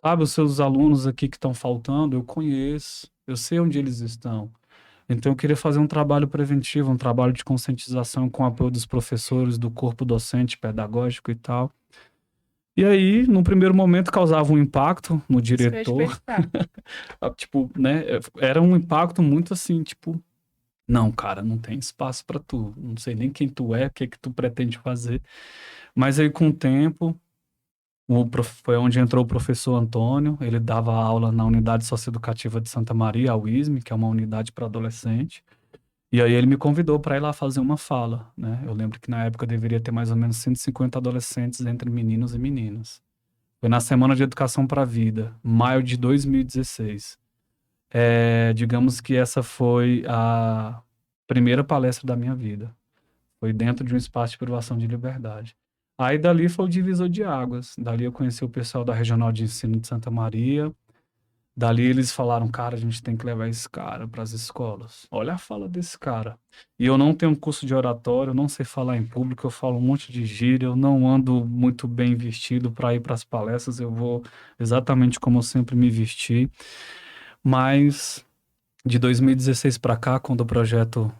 Sabe, os seus alunos aqui que estão faltando, eu conheço, eu sei onde eles estão. Então eu queria fazer um trabalho preventivo, um trabalho de conscientização com o apoio dos professores, do corpo docente, pedagógico e tal. E aí, num primeiro momento, causava um impacto no Isso que eu ia te diretor. perguntar. Tipo, né? Era um impacto muito assim, tipo, não, cara, não tem espaço pra tu. Não sei nem quem tu é, o que que tu pretende fazer. Mas aí, com o tempo, foi onde entrou o professor Antônio. Ele dava aula na Unidade Socioeducativa de Santa Maria, a UISM, que é uma unidade para adolescente. E aí ele me convidou para ir lá fazer uma fala, né? Eu lembro que na época deveria ter mais ou menos 150 adolescentes entre meninos e meninas. Foi na Semana de Educação para a Vida, maio de 2016. Digamos que essa foi a primeira palestra da minha vida. Foi dentro de um espaço de privação de liberdade. Aí dali foi o divisor de águas. Dali eu conheci o pessoal da Regional de Ensino de Santa Maria. Dali eles falaram, cara, a gente tem que levar esse cara para as escolas. Olha a fala desse cara. E eu não tenho um curso de oratório, eu não sei falar em público, eu falo um monte de gíria, eu não ando muito bem vestido para ir para as palestras, eu vou exatamente como eu sempre me vesti. Mas de 2016 para cá, quando o projeto,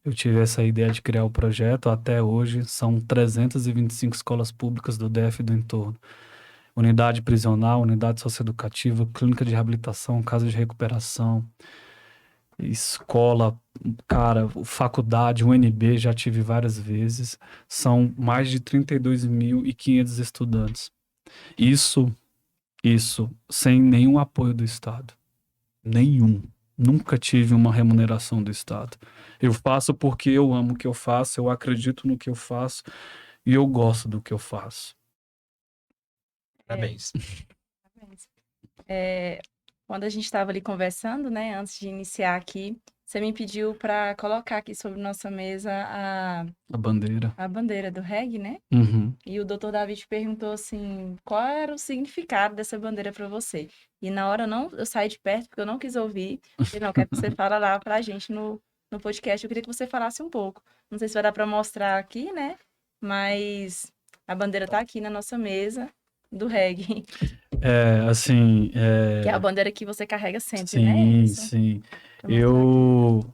eu tive essa ideia de criar o projeto, até hoje são 325 escolas públicas do DF e do entorno. Unidade prisional, unidade socioeducativa, clínica de reabilitação, casa de recuperação, escola, cara, faculdade, UNB, já tive várias vezes. São mais de 32.500 estudantes. Isso sem nenhum apoio do Estado. Nenhum. Nunca tive uma remuneração do Estado. Eu faço porque eu amo o que eu faço, eu acredito no que eu faço e eu gosto do que eu faço. Parabéns. Quando a gente estava ali conversando, né, antes de iniciar aqui, você me pediu para colocar aqui sobre nossa mesa A bandeira. a bandeira do reggae, né? Uhum. E o Dr. David perguntou assim, qual era o significado dessa bandeira para você? E na hora eu saí de perto porque eu não quis ouvir. E não, quero que você fala lá pra gente no podcast. Eu queria que você falasse um pouco. Não sei se vai dar para mostrar aqui, né? Mas a bandeira tá aqui na nossa mesa do reggae, Assim, que é a bandeira que você carrega sempre, né, sim, Emerson? sim. Pra mostrar aqui.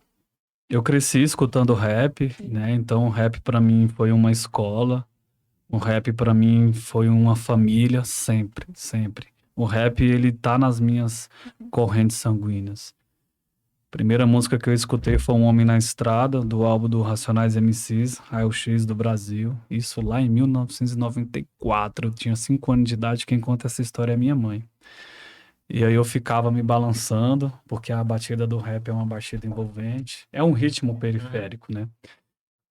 Eu cresci escutando rap, né? Então, o rap para mim foi uma escola. O rap para mim foi uma família, sempre, sempre. O rap, ele tá nas minhas correntes sanguíneas. Primeira música que eu escutei foi Um Homem na Estrada, do álbum do Racionais MCs, Raio X do Brasil. Isso lá em 1994. Eu tinha 5 anos de idade, quem conta essa história é minha mãe. E aí eu ficava me balançando, porque a batida do rap é uma batida envolvente. É um ritmo periférico, né?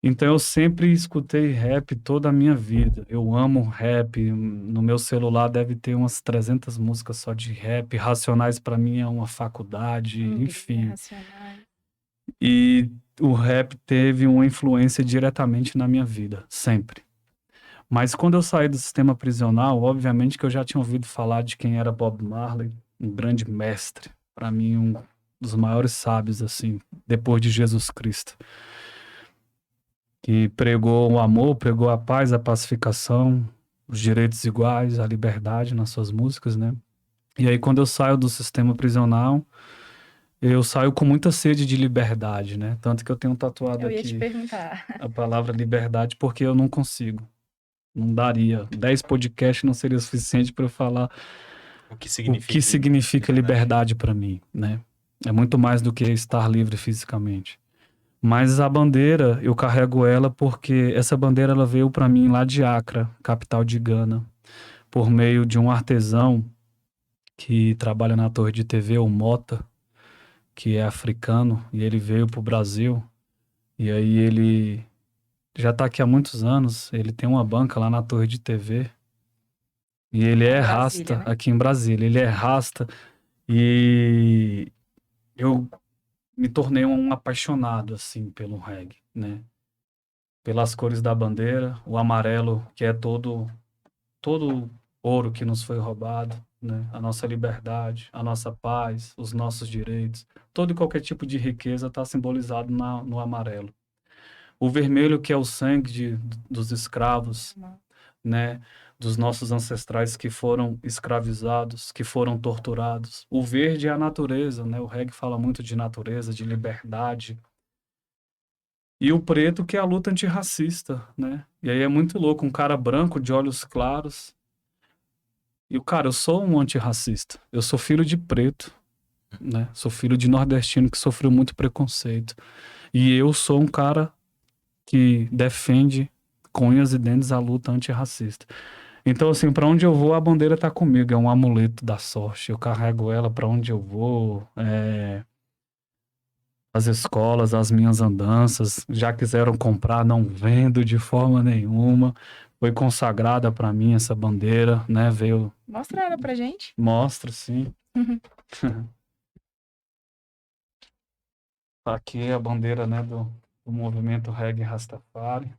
Então eu sempre escutei rap toda a minha vida. Eu amo rap. No meu celular deve ter umas 300 músicas só de rap. Racionais para mim é uma faculdade, enfim. Racionais. E o rap teve uma influência diretamente na minha vida, sempre. Mas quando eu saí do sistema prisional, obviamente que eu já tinha ouvido falar de quem era Bob Marley, um grande mestre, para mim um dos maiores sábios assim, depois de Jesus Cristo, que pregou o amor, pregou a paz, a pacificação, os direitos iguais, a liberdade nas suas músicas, né? E aí quando eu saio do sistema prisional, eu saio com muita sede de liberdade, né? Tanto que eu tenho tatuado Eu ia te aqui perguntar. a palavra liberdade porque eu não consigo. Não daria. 10 podcasts não seria suficiente para eu falar O que o que significa liberdade para mim, né? É muito mais do que estar livre fisicamente. Mas a bandeira, eu carrego ela porque essa bandeira ela veio para mim lá de Accra, capital de Gana, por meio de um artesão que trabalha na torre de TV, o Mota, que é africano, e ele veio para o Brasil. E aí ele já está aqui há muitos anos, ele tem uma banca lá na torre de TV. E ele é Brasília, rasta né? aqui em Brasília. Ele é rasta e eu me tornei um apaixonado, assim, pelo reggae, né? Pelas cores da bandeira, o amarelo, que é todo ouro que nos foi roubado, né? A nossa liberdade, a nossa paz, os nossos direitos. Todo e qualquer tipo de riqueza está simbolizado no amarelo. O vermelho, que é o sangue dos escravos, né, dos nossos ancestrais que foram escravizados, que foram torturados. O verde é a natureza, né? O reggae fala muito de natureza, de liberdade. E o preto que é a luta antirracista, né? E aí é muito louco, um cara branco de olhos claros. E o cara, eu sou um antirracista. Eu sou filho de preto, né? Sou filho de nordestino que sofreu muito preconceito. E eu sou um cara que defende com unhas e dentes a luta antirracista. Então, assim, para onde eu vou, a bandeira tá comigo, é um amuleto da sorte. Eu carrego ela para onde eu vou, as escolas, as minhas andanças. Já quiseram comprar, não vendo de forma nenhuma. Foi consagrada para mim essa bandeira, né? Veio, Mostra ela pra gente. mostra, sim. Tá aqui a bandeira, né, do movimento Reggae Rastafari.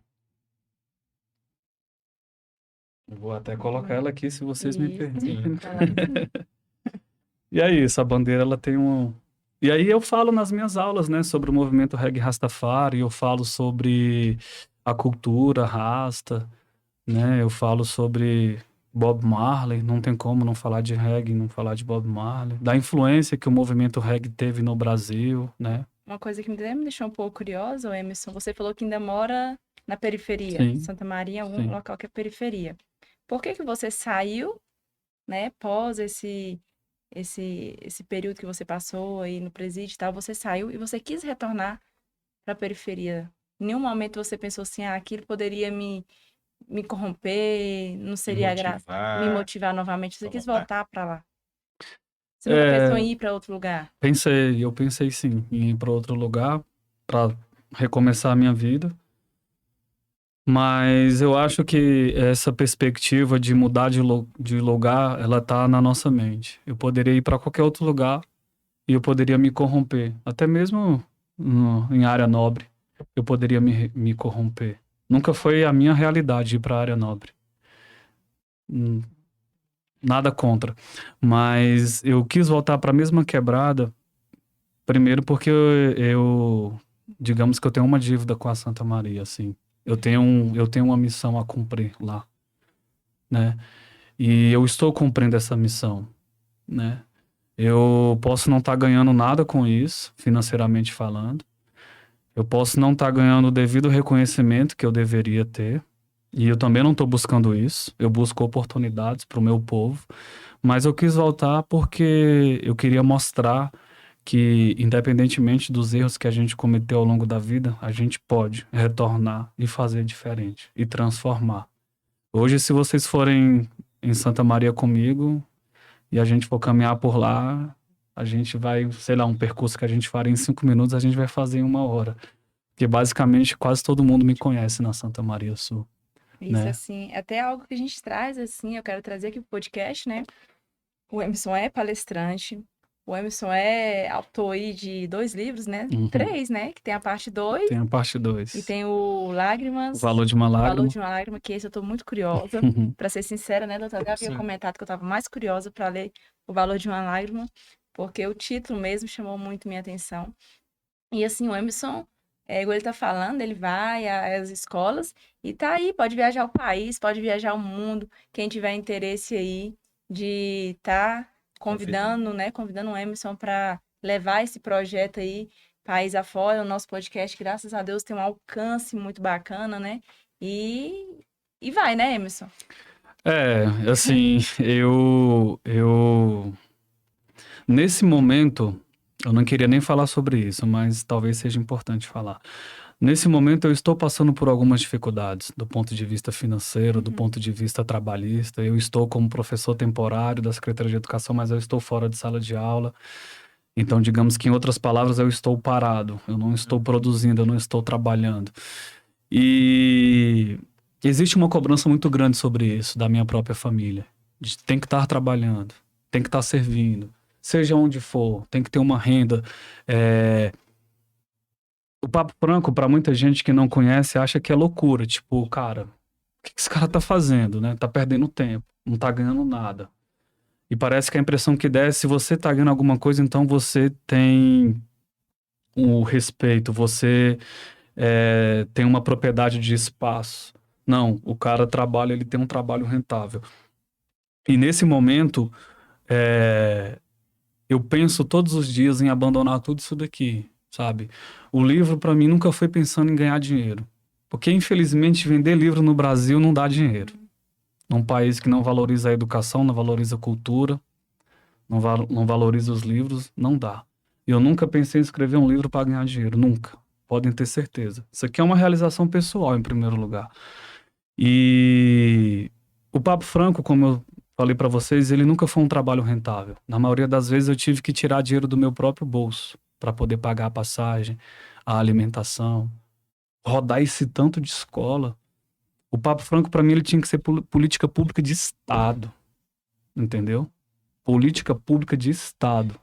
Eu vou até colocar ela aqui, se vocês me Isso. permitem. Claro que sim. E é isso, a bandeira ela tem um. E aí eu falo nas minhas aulas, né, sobre o movimento reggae Rastafari, eu falo sobre a cultura rasta, né, eu falo sobre Bob Marley, não tem como não falar de reggae, não falar de Bob Marley, da influência que o movimento reggae teve no Brasil, né? Uma coisa que me deixou um pouco curiosa, Emerson, você falou que ainda mora na periferia, Sim, Santa Maria, em algum sim. local que é periferia. Por que que você saiu, né, pós esse período que você passou aí no presídio e tal, você saiu e você quis retornar para a periferia? Em nenhum momento você pensou assim, ah, aquilo poderia me corromper, não Me seria me motivar, motivar novamente. Você sua quis vontade. voltar para lá. Você nunca pensou É, em ir para outro lugar? eu pensei sim, em ir para outro lugar, para recomeçar a minha vida. Mas eu acho que essa perspectiva de mudar de lugar, ela tá na nossa mente. Eu poderia ir para qualquer outro lugar e eu poderia me corromper. Até mesmo em área nobre, eu poderia me corromper. Nunca foi a minha realidade ir para a área nobre. Hum, Nada contra. Mas eu quis voltar para a mesma quebrada, primeiro porque digamos que eu tenho uma dívida com a Santa Maria, assim. Eu tenho uma missão a cumprir lá, né? E eu estou cumprindo essa missão, né? Eu posso não estar ganhando nada com isso, financeiramente falando. Eu posso não estar ganhando o devido reconhecimento que eu deveria ter. E eu também não estou buscando isso. Eu busco oportunidades para o meu povo. Mas eu quis voltar porque eu queria mostrar que, independentemente dos erros que a gente cometeu ao longo da vida, a gente pode retornar e fazer diferente e transformar. Hoje, se vocês forem em Santa Maria comigo e a gente for caminhar por lá, a gente vai, sei lá, um percurso que a gente faria em 5 minutos, a gente vai fazer em 1 hora. Porque basicamente quase todo mundo me conhece na Santa Maria Sul, Isso, né? assim, é até algo que a gente traz, assim, eu quero trazer aqui pro podcast, né? O Emerson é palestrante, o Emerson é autor aí de 2 livros, né? Uhum. 3, né? Que tem a parte 2 Tem a parte e 2. tem o O Lágrimas, valor de uma o Valor lágrima. de uma Lágrima, que esse eu tô muito curiosa. Pra ser sincera, né, doutora? Eu havia Sim. comentado que eu tava mais curiosa pra ler o Valor de uma Lágrima, porque o título mesmo chamou muito minha atenção. E assim, o Emerson, igual ele tá falando, ele vai às escolas e tá aí, pode viajar o país, pode viajar o mundo. Quem tiver interesse aí de estar Convidando. convidando, né, convidando o Emerson para levar esse projeto aí país afora, o nosso podcast, graças a Deus, tem um alcance muito bacana, né? E, e vai, né, Emerson? É, assim, nesse momento, eu não queria nem falar sobre isso, mas talvez seja importante falar. Nesse momento, eu estou passando por algumas dificuldades, do ponto de vista financeiro, do Uhum. ponto de vista trabalhista. Eu estou como professor temporário da Secretaria de Educação, mas eu estou fora de sala de aula. Então, digamos que, em outras palavras, eu estou parado, eu não estou produzindo, eu não estou trabalhando. E existe uma cobrança muito grande sobre isso da minha própria família. Tem que estar trabalhando, tem que estar servindo, seja onde for, tem que ter uma renda. O Papo Franco, para muita gente que não conhece, acha que é loucura. Tipo, cara, o que esse cara tá fazendo, né? Tá perdendo tempo, não tá ganhando nada. E parece que a impressão que dá é se você tá ganhando alguma coisa, então você tem o respeito, você tem uma propriedade de espaço. Não, o cara trabalha, ele tem um trabalho rentável. E nesse momento, eu penso todos os dias em abandonar tudo isso daqui, sabe? O livro, para mim, nunca foi pensando em ganhar dinheiro. Porque, infelizmente, vender livro no Brasil não dá dinheiro. Num país que não valoriza a educação, não valoriza a cultura, não valoriza os livros, não dá. E eu nunca pensei em escrever um livro para ganhar dinheiro, nunca. Podem ter certeza. Isso aqui é uma realização pessoal, em primeiro lugar. E o Papo Franco, como eu falei para vocês, ele nunca foi um trabalho rentável. Na maioria das vezes eu tive que tirar dinheiro do meu próprio bolso para poder pagar a passagem, a alimentação, rodar esse tanto de escola. O Papo Franco, para mim, ele tinha que ser política pública de Estado, entendeu? Política pública de Estado.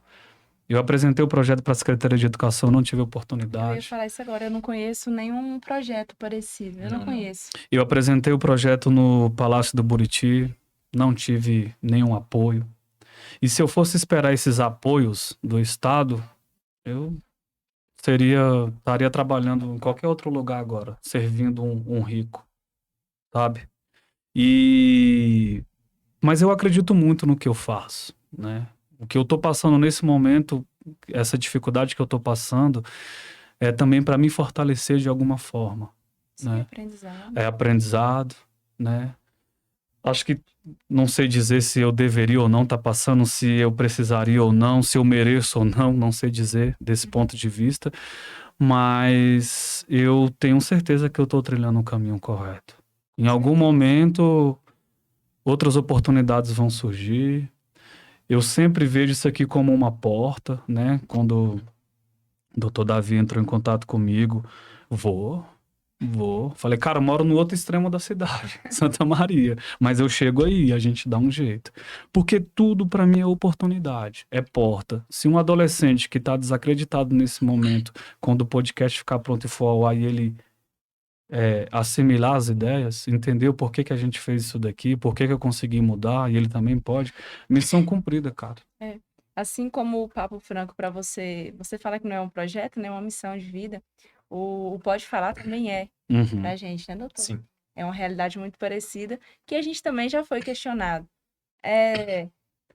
Eu apresentei o projeto para a Secretaria de Educação, não tive Eu ia oportunidade. falar isso agora, eu não conheço nenhum projeto parecido, eu não Não, não. conheço. Eu apresentei o projeto no Palácio do Buriti, não tive nenhum apoio. E se eu fosse esperar esses apoios do Estado, eu estaria trabalhando em qualquer outro lugar agora, servindo um rico, sabe? Mas eu acredito muito no que eu faço, né? O que eu tô passando nesse momento, essa dificuldade que eu tô passando, é também para me fortalecer de alguma forma, Sim, né? aprendizado. É aprendizado, né? Acho que não sei dizer se eu deveria ou não estar passando, se eu precisaria ou não, se eu mereço ou não, não sei dizer desse ponto de vista, mas eu tenho certeza que eu estou trilhando o caminho correto. Em algum momento, outras oportunidades vão surgir. Eu sempre vejo isso aqui como uma porta, né? Quando o doutor Davi entrou em contato comigo, vou. Falei, cara, eu moro no outro extremo da cidade, Santa Maria. Mas eu chego aí, a gente dá um jeito. Porque tudo pra mim é oportunidade, é porta. Se um adolescente que tá desacreditado nesse momento, quando o podcast ficar pronto e for ao ar e ele assimilar as ideias, entender o porquê que a gente fez isso daqui, porquê que eu consegui mudar, e ele também pode, missão cumprida, cara. Assim como o Papo Franco para você, você fala que não é um projeto, né, é uma missão de vida, o Pode Falar também é Uhum. pra gente, né, doutor? Sim. É uma realidade muito parecida, que a gente também já foi questionado. É,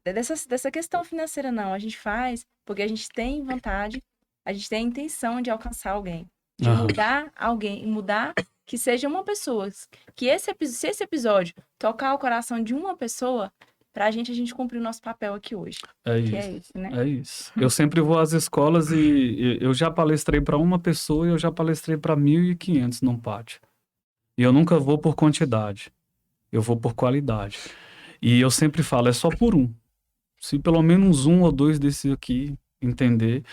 dessa questão financeira, não, a gente faz porque a gente tem vontade, a gente tem a intenção de alcançar alguém, de Aham. mudar alguém, mudar que seja uma pessoa. Que se esse episódio tocar o coração de uma pessoa, pra gente, a gente cumpriu o nosso papel aqui hoje. É Que isso. é isso, né? É isso. Eu sempre vou às escolas e eu já palestrei para uma pessoa e eu já palestrei para 1.500 num pátio. E eu nunca vou por quantidade, eu vou por qualidade. E eu sempre falo, é só por um. Se pelo menos um ou dois desses aqui entender,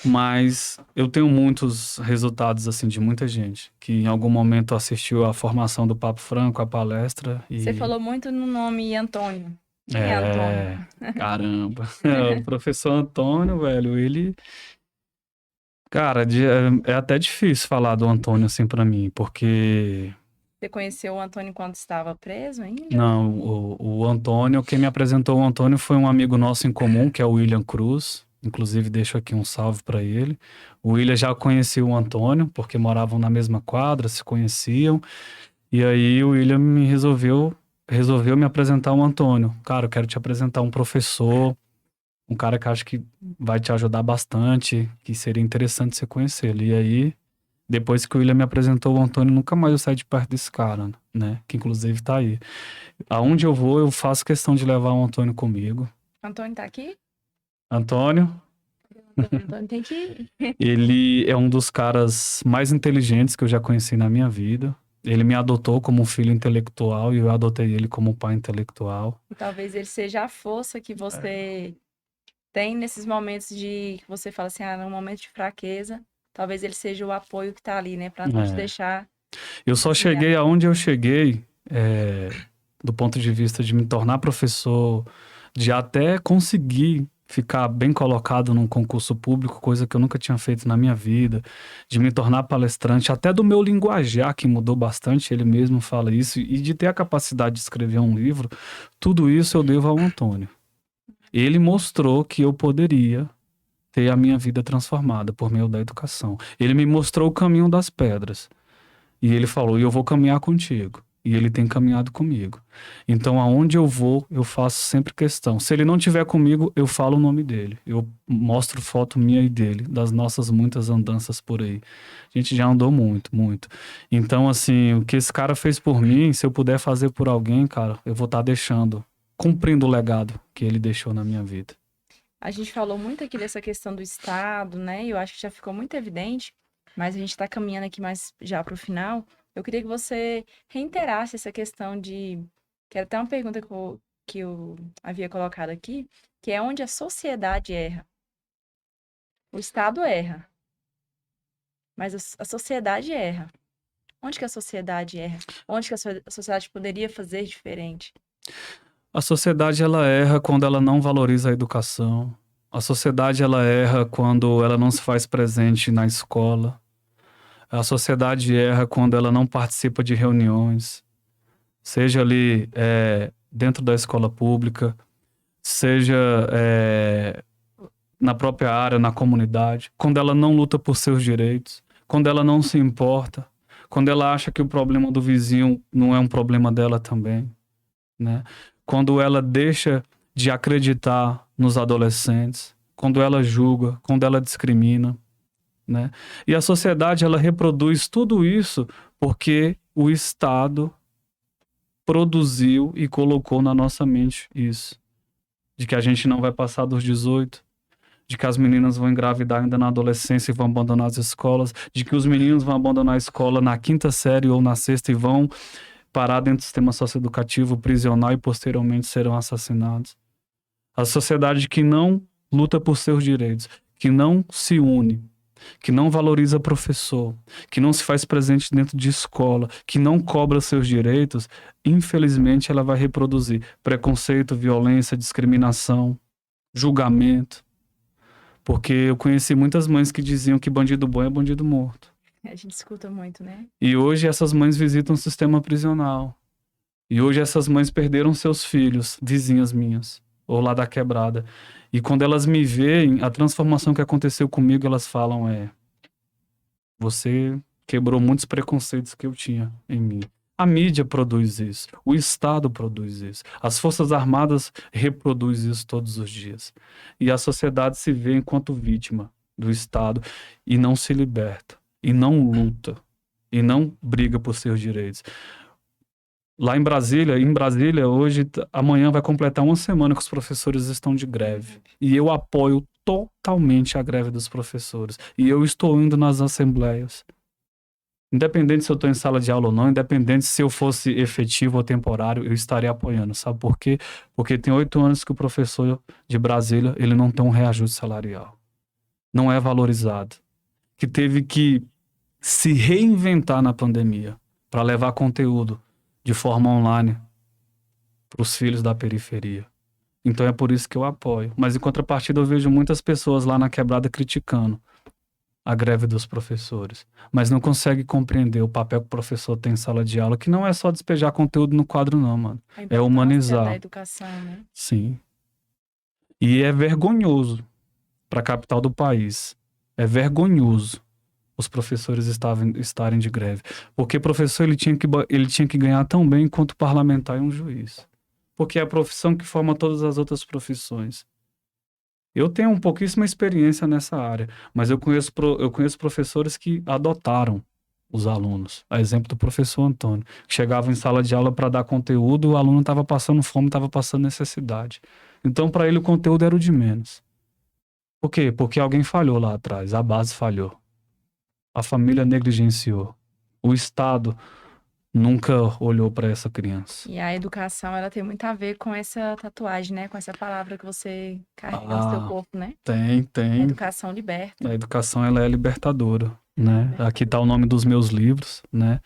mas eu tenho muitos resultados assim de muita gente que em algum momento assistiu à formação do Papo Franco, a palestra Você e falou muito no nome Antônio. Quem é Antônio? caramba. O professor Antônio, velho, ele cara, é até difícil falar do Antônio assim pra mim, porque Você conheceu o Antônio quando estava preso ainda? não, o Antônio, quem me apresentou o Antônio foi um amigo nosso em comum, que é o William Cruz. Inclusive, deixo aqui um salve para ele. O William já conhecia o Antônio, porque moravam na mesma quadra, se conheciam. E aí o William resolveu me apresentar o Antônio. Cara, eu quero te apresentar um professor, um cara que acho que vai te ajudar bastante, que seria interessante você conhecê-lo. E aí, depois que o William me apresentou o Antônio, nunca mais eu saí de perto desse cara, né? Que inclusive tá aí. Aonde eu vou, eu faço questão de levar o Antônio comigo. Antônio tá aqui? Antônio, Antônio tem que ir. ele é um dos caras mais inteligentes que eu já conheci na minha vida. Ele me adotou como um filho intelectual e eu adotei ele como um pai intelectual. E talvez ele seja a força que você tem nesses momentos que você fala assim, num momento de fraqueza, talvez ele seja o apoio que tá ali, né? Pra não te É. deixar Eu só desviar. cheguei aonde eu cheguei, do ponto de vista de me tornar professor, de até conseguir ficar bem colocado num concurso público, coisa que eu nunca tinha feito na minha vida, de me tornar palestrante, até do meu linguajar, que mudou bastante, ele mesmo fala isso, e de ter a capacidade de escrever um livro, tudo isso eu devo ao Antônio. Ele mostrou que eu poderia ter a minha vida transformada por meio da educação. Ele me mostrou o caminho das pedras. E ele falou, e eu vou caminhar contigo. E ele tem caminhado comigo. Então, aonde eu vou, eu faço sempre questão. Se ele não estiver comigo, eu falo o nome dele. Eu mostro foto minha e dele, das nossas muitas andanças por aí. A gente já andou muito, muito. Então, assim, o que esse cara fez por mim, se eu puder fazer por alguém, cara, eu vou estar deixando, cumprindo o legado que ele deixou na minha vida. A gente falou muito aqui dessa questão do Estado, né? E eu acho que já ficou muito evidente, mas a gente está caminhando aqui mais já para o final. Eu queria que você reiterasse essa questão que era até uma pergunta que eu havia colocado aqui, que é onde a sociedade erra. O Estado erra, mas a sociedade erra. Onde que a sociedade erra? Onde que a sociedade poderia fazer diferente? A sociedade, ela erra quando ela não valoriza a educação. A sociedade, ela erra quando ela não se faz presente na escola. A sociedade erra quando ela não participa de reuniões, seja ali dentro da escola pública, seja na própria área, na comunidade, quando ela não luta por seus direitos, quando ela não se importa, quando ela acha que o problema do vizinho não é um problema dela também, né? Quando ela deixa de acreditar nos adolescentes, quando ela julga, quando ela discrimina, né? E a sociedade, ela reproduz tudo isso porque o Estado produziu e colocou na nossa mente isso. De que a gente não vai passar dos 18, de que as meninas vão engravidar ainda na adolescência e vão abandonar as escolas, de que os meninos vão abandonar a escola na 5ª série ou na 6ª e vão parar dentro do sistema socioeducativo prisional e posteriormente serão assassinados. A sociedade que não luta por seus direitos, que não se une, que não valoriza professor, que não se faz presente dentro de escola, que não cobra seus direitos, infelizmente ela vai reproduzir preconceito, violência, discriminação, julgamento. Porque eu conheci muitas mães que diziam que bandido bom é bandido morto. A gente escuta muito, né? E hoje essas mães visitam o sistema prisional. E hoje essas mães perderam seus filhos, vizinhas minhas, ou lá da quebrada. E quando elas me veem, a transformação que aconteceu comigo, elas falam você quebrou muitos preconceitos que eu tinha em mim. A mídia produz isso, o Estado produz isso, as Forças Armadas reproduzem isso todos os dias. E a sociedade se vê enquanto vítima do Estado e não se liberta, e não luta, e não briga por seus direitos. Lá em Brasília, hoje, amanhã vai completar 1 semana que os professores estão de greve. E eu apoio totalmente a greve dos professores. E eu estou indo nas assembleias. Independente se eu estou em sala de aula ou não, independente se eu fosse efetivo ou temporário, eu estaria apoiando. Sabe por quê? Porque tem 8 anos que o professor de Brasília, ele não tem um reajuste salarial. Não é valorizado. Que teve que se reinventar na pandemia para levar conteúdo de forma online para os filhos da periferia. Então é por isso que eu apoio. Mas em contrapartida eu vejo muitas pessoas lá na quebrada criticando a greve dos professores, mas não consegue compreender o papel que o professor tem em sala de aula, que não é só despejar conteúdo no quadro não, mano. A É importância humanizar. da educação, né? Sim. E é vergonhoso para a capital do país. É vergonhoso os professores estarem de greve. Porque professor ele tinha que ganhar tão bem quanto parlamentar e um juiz. Porque é a profissão que forma todas as outras profissões. Eu tenho pouquíssima experiência nessa área, mas eu conheço professores que adotaram os alunos. A exemplo do professor Antônio, que chegava em sala de aula para dar conteúdo, o aluno estava passando fome, estava passando necessidade. Então, para ele, o conteúdo era o de menos. Por quê? Porque alguém falhou lá atrás, a base falhou. A família negligenciou. O Estado nunca olhou para essa criança. E a educação, ela tem muito a ver com essa tatuagem, né? Com essa palavra que você carrega no seu corpo, né? A Tem. educação liberta. A educação, ela é libertadora, né? Aqui tá o nome dos meus livros, né?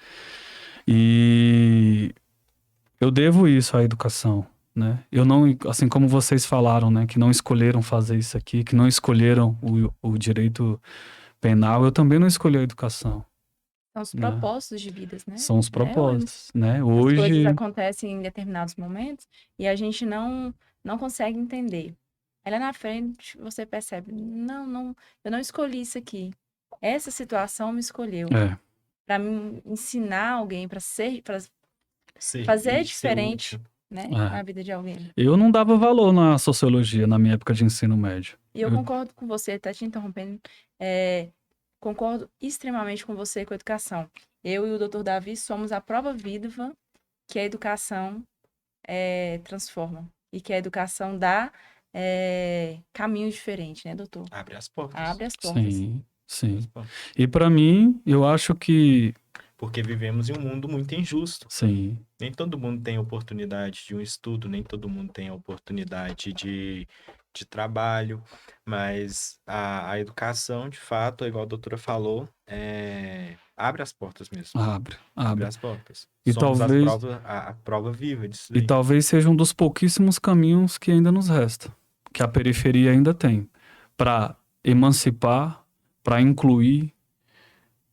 E eu devo isso à educação, né? Eu não, assim como vocês falaram, né? Que não escolheram fazer isso aqui, que não escolheram o direito penal, eu também não escolhi a educação. São os Né? propósitos de vidas, né? São os propósitos, né? As coisas Hoje, acontecem em determinados momentos e a gente não consegue entender. Aí lá na frente você percebe, não, eu não escolhi isso aqui. Essa situação me escolheu. Para me ensinar alguém, para fazer diferente, né, na vida de alguém. Eu não dava valor na sociologia na minha época de ensino médio. E eu concordo com você, tá te interrompendo. Concordo extremamente com você com a educação. Eu e o Dr. Davi somos a prova viva que a educação transforma. E que a educação dá caminhos diferentes, né, doutor? Abre as portas. Abre as portas. Sim. E para mim, eu acho que... Porque vivemos em um mundo muito injusto. Sim. Nem todo mundo tem oportunidade de um estudo, nem todo mundo tem oportunidade de trabalho, mas a educação, de fato, igual a doutora falou, abre as portas mesmo. Abre As portas. E Somos talvez a prova viva disso E daí. talvez seja um dos pouquíssimos caminhos que ainda nos resta, que a periferia ainda tem, para emancipar, para incluir,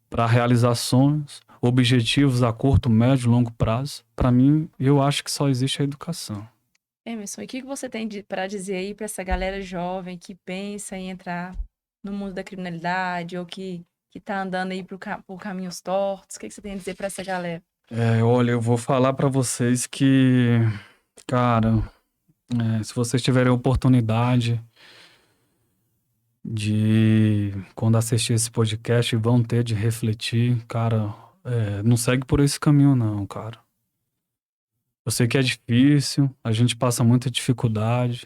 para realizar sonhos, objetivos a curto, médio, longo prazo. Para mim, eu acho que só existe a educação. Emerson, e o que que você tem para dizer aí para essa galera jovem que pensa em entrar no mundo da criminalidade ou que tá andando aí por caminhos tortos? O que que você tem a dizer para essa galera? Olha, eu vou falar pra vocês que, cara, se vocês tiverem a oportunidade de, quando assistir esse podcast, vão ter de refletir, cara, não segue por esse caminho não, cara. Eu sei que é difícil, a gente passa muita dificuldade,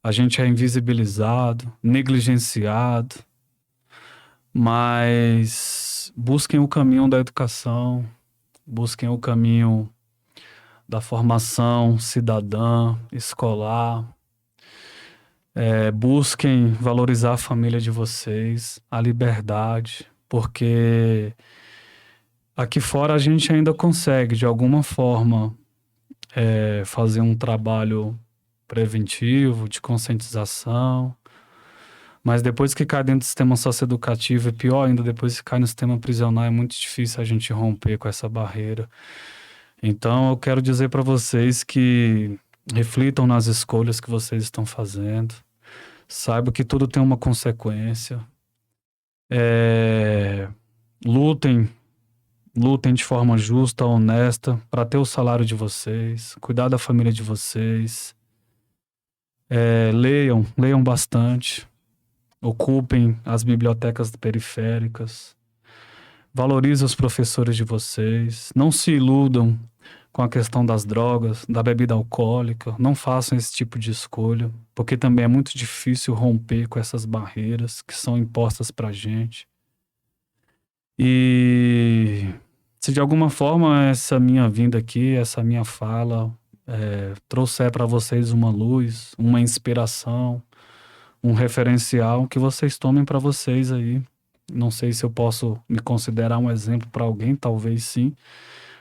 a gente é invisibilizado, negligenciado, mas busquem o caminho da educação, busquem o caminho da formação cidadã, escolar. Busquem valorizar a família de vocês, a liberdade, porque aqui fora a gente ainda consegue, de alguma forma, fazer um trabalho preventivo, de conscientização, mas depois que cai dentro do sistema socioeducativo, e pior ainda, depois que cai no sistema prisional, é muito difícil a gente romper com essa barreira. Então, eu quero dizer para vocês que reflitam nas escolhas que vocês estão fazendo. Saiba que tudo tem uma consequência. Lutem de forma justa, honesta, para ter o salário de vocês, cuidar da família de vocês. Leiam bastante. Ocupem as bibliotecas periféricas. Valorizem os professores de vocês. Não se iludam com a questão das drogas, da bebida alcoólica. Não façam esse tipo de escolha, porque também é muito difícil romper com essas barreiras que são impostas pra gente. E se de alguma forma essa minha vinda aqui, essa minha fala, trouxer para vocês uma luz, uma inspiração, um referencial, que vocês tomem para vocês aí. Não sei se eu posso me considerar um exemplo para alguém, talvez sim,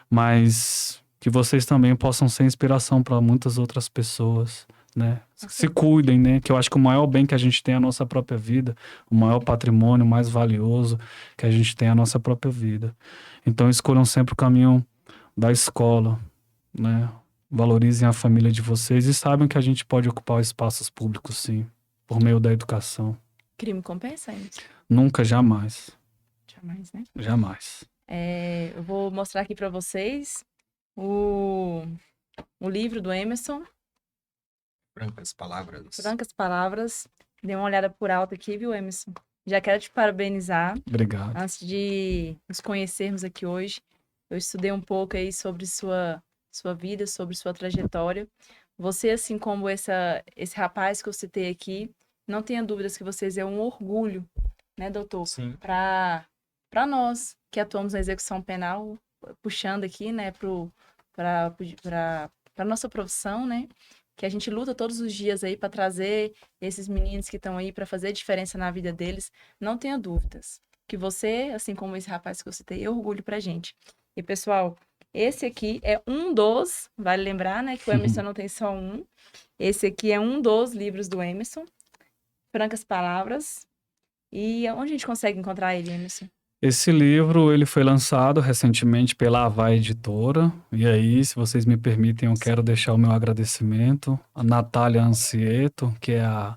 mas que vocês também possam ser inspiração para muitas outras pessoas, né? Se cuidem, né? Que eu acho que o maior bem que a gente tem é a nossa própria vida, o maior patrimônio, mais valioso que a gente tem é a nossa própria vida. Então escolham sempre o caminho da escola, né? Valorizem a família de vocês e saibam que a gente pode ocupar espaços públicos, sim, por meio da educação. Crime compensa, Emerson? Nunca, jamais. Jamais, né? Jamais. Eu vou mostrar aqui para vocês o livro do Emerson, Francas palavras. Francas Palavras. Dê uma olhada por alto aqui, viu, Emerson? Já quero te parabenizar. Obrigado. Antes de nos conhecermos aqui hoje, eu estudei um pouco aí sobre sua vida, sobre sua trajetória. Você, assim como esse rapaz que eu citei aqui, não tenha dúvidas que vocês é um orgulho, né, doutor? Sim. Para nós que atuamos na execução penal, puxando aqui, né, para nossa profissão, né? Que a gente luta todos os dias aí para trazer esses meninos que estão aí para fazer diferença na vida deles. Não tenha dúvidas que você, assim como esse rapaz que eu citei, é orgulho pra gente. E, pessoal, esse aqui é um dos, vale lembrar, né, que o Emerson não tem só um. Esse aqui é um dos livros do Emerson, Francas Palavras. E onde a gente consegue encontrar ele, Emerson? Esse livro, ele foi lançado recentemente pela Avá Editora, e aí, se vocês me permitem, eu quero deixar o meu agradecimento a Natália Ancieto, que é a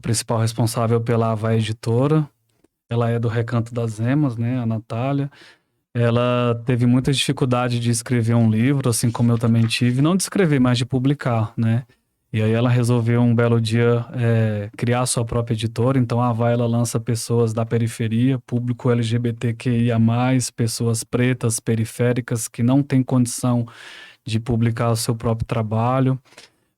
principal responsável pela Avá Editora. Ela é do Recanto das Emas, né, a Natália. Ela teve muita dificuldade de escrever um livro, assim como eu também tive, não de escrever, mas de publicar, né? E aí ela resolveu um belo dia criar sua própria editora. Então a Avá, ela lança pessoas da periferia, público LGBTQIA+, pessoas pretas, periféricas, que não têm condição de publicar o seu próprio trabalho,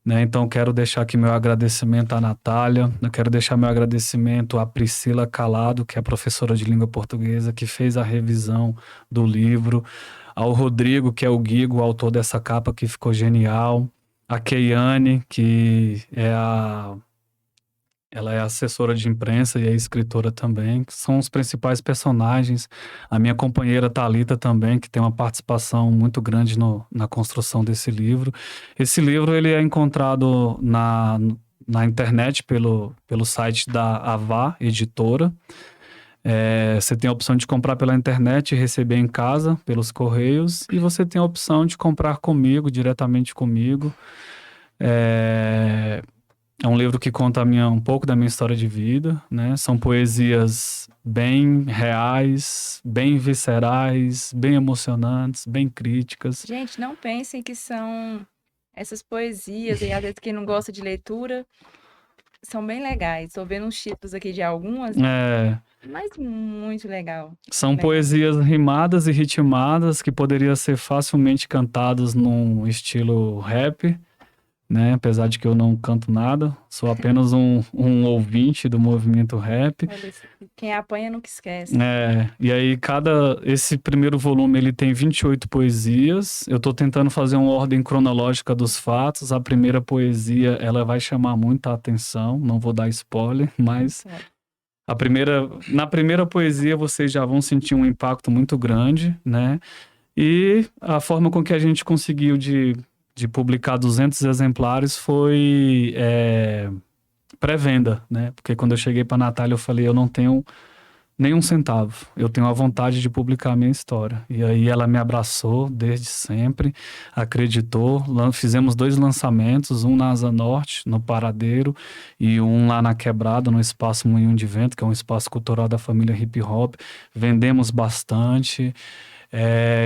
né? Então quero deixar aqui meu agradecimento à Natália, eu quero deixar meu agradecimento à Priscila Calado, que é a professora de língua portuguesa, que fez a revisão do livro, ao Rodrigo, que é o Guigo, o autor dessa capa que ficou genial, a Keiane, que ela é assessora de imprensa e é escritora também, que são os principais personagens. A minha companheira Thalita também, que tem uma participação muito grande na construção desse livro. Esse livro, ele é encontrado na internet pelo site da Avá Editora. Você tem a opção de comprar pela internet e receber em casa, pelos correios, e você tem a opção de comprar comigo, diretamente comigo. É um livro que conta um pouco da minha história de vida, né? São poesias bem reais, bem viscerais, bem emocionantes, bem críticas. Gente, não pensem que são essas poesias, e às vezes quem não gosta de leitura, são bem legais. Estou vendo uns títulos aqui de algumas, É, mas muito legal. são Legal. poesias rimadas e ritmadas que poderiam ser facilmente cantadas num estilo rap, né? Apesar de que eu não canto nada, sou apenas um ouvinte do movimento rap. Olha, quem apanha nunca esquece. E aí esse primeiro volume ele tem 28 poesias. Eu tô tentando fazer uma ordem cronológica dos fatos. A primeira poesia, ela vai chamar muita atenção, não vou dar spoiler, mas na primeira poesia vocês já vão sentir um impacto muito grande, né? E a forma com que a gente conseguiu de publicar 200 exemplares foi pré-venda, né? Porque quando eu cheguei para Natália eu falei, eu não tenho nenhum centavo, eu tenho a vontade de publicar a minha história. E aí ela me abraçou desde sempre, acreditou, fizemos 2 lançamentos, um na Asa Norte, no Paradeiro, e um lá na Quebrada, no Espaço Moinho de Vento, que é um espaço cultural da família hip hop. Vendemos bastante.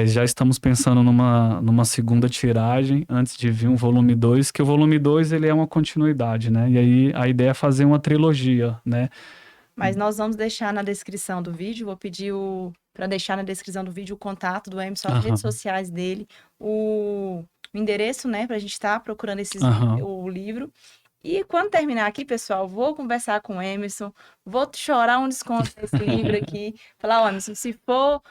Já estamos pensando numa segunda tiragem, antes de vir um volume 2, que o volume 2 ele é uma continuidade, né? E aí a ideia é fazer uma trilogia, né? Mas nós vamos deixar na descrição do vídeo, vou pedir para deixar na descrição do vídeo o contato do Emerson, as redes sociais dele, o endereço, né, para a gente estar procurando o livro. E quando terminar aqui, pessoal, vou conversar com o Emerson, vou chorar um desconto nesse livro aqui. Falar, ó, Emerson, se for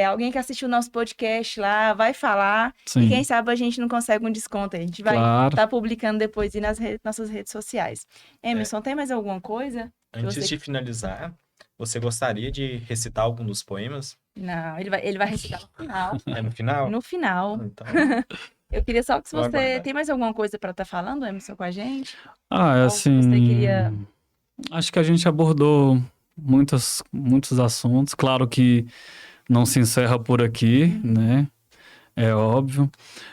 alguém que assistiu o nosso podcast lá, vai falar. Sim. E quem sabe a gente não consegue um desconto aí. A gente vai estar publicando depois nas nossas redes sociais. Emerson, tem mais alguma coisa? Antes de finalizar, você gostaria de recitar algum dos poemas? Não, ele vai recitar no final. É no final? No final. Então, eu queria só que se vou você aguardar. tem mais alguma coisa para estar falando, Emerson, com a gente? Assim, você queria... acho que a gente abordou muitos assuntos. Claro que não se encerra por aqui, né? É óbvio.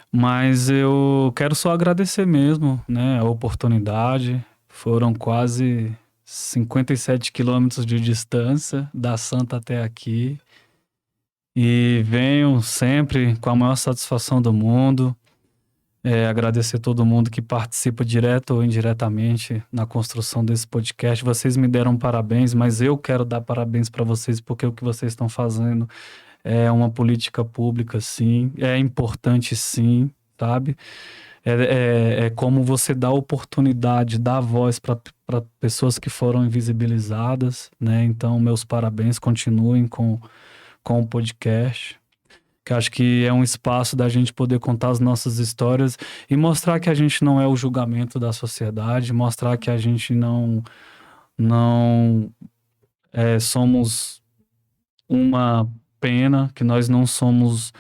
Mas eu quero só agradecer mesmo, né? A oportunidade. Foram quase 57 quilômetros de distância da Santa até aqui. E venho sempre com a maior satisfação do mundo. Agradecer todo mundo que participa direto ou indiretamente na construção desse podcast. Vocês me deram parabéns, mas eu quero dar parabéns para vocês porque o que vocês estão fazendo é uma política pública, sim. É importante, sim, sabe? É como você dá oportunidade, dá voz para pessoas que foram invisibilizadas, né? Então, meus parabéns, continuem com o podcast, que acho que é um espaço da gente poder contar as nossas histórias e mostrar que a gente não é o julgamento da sociedade, mostrar que a gente não somos uma pena, que nós não somos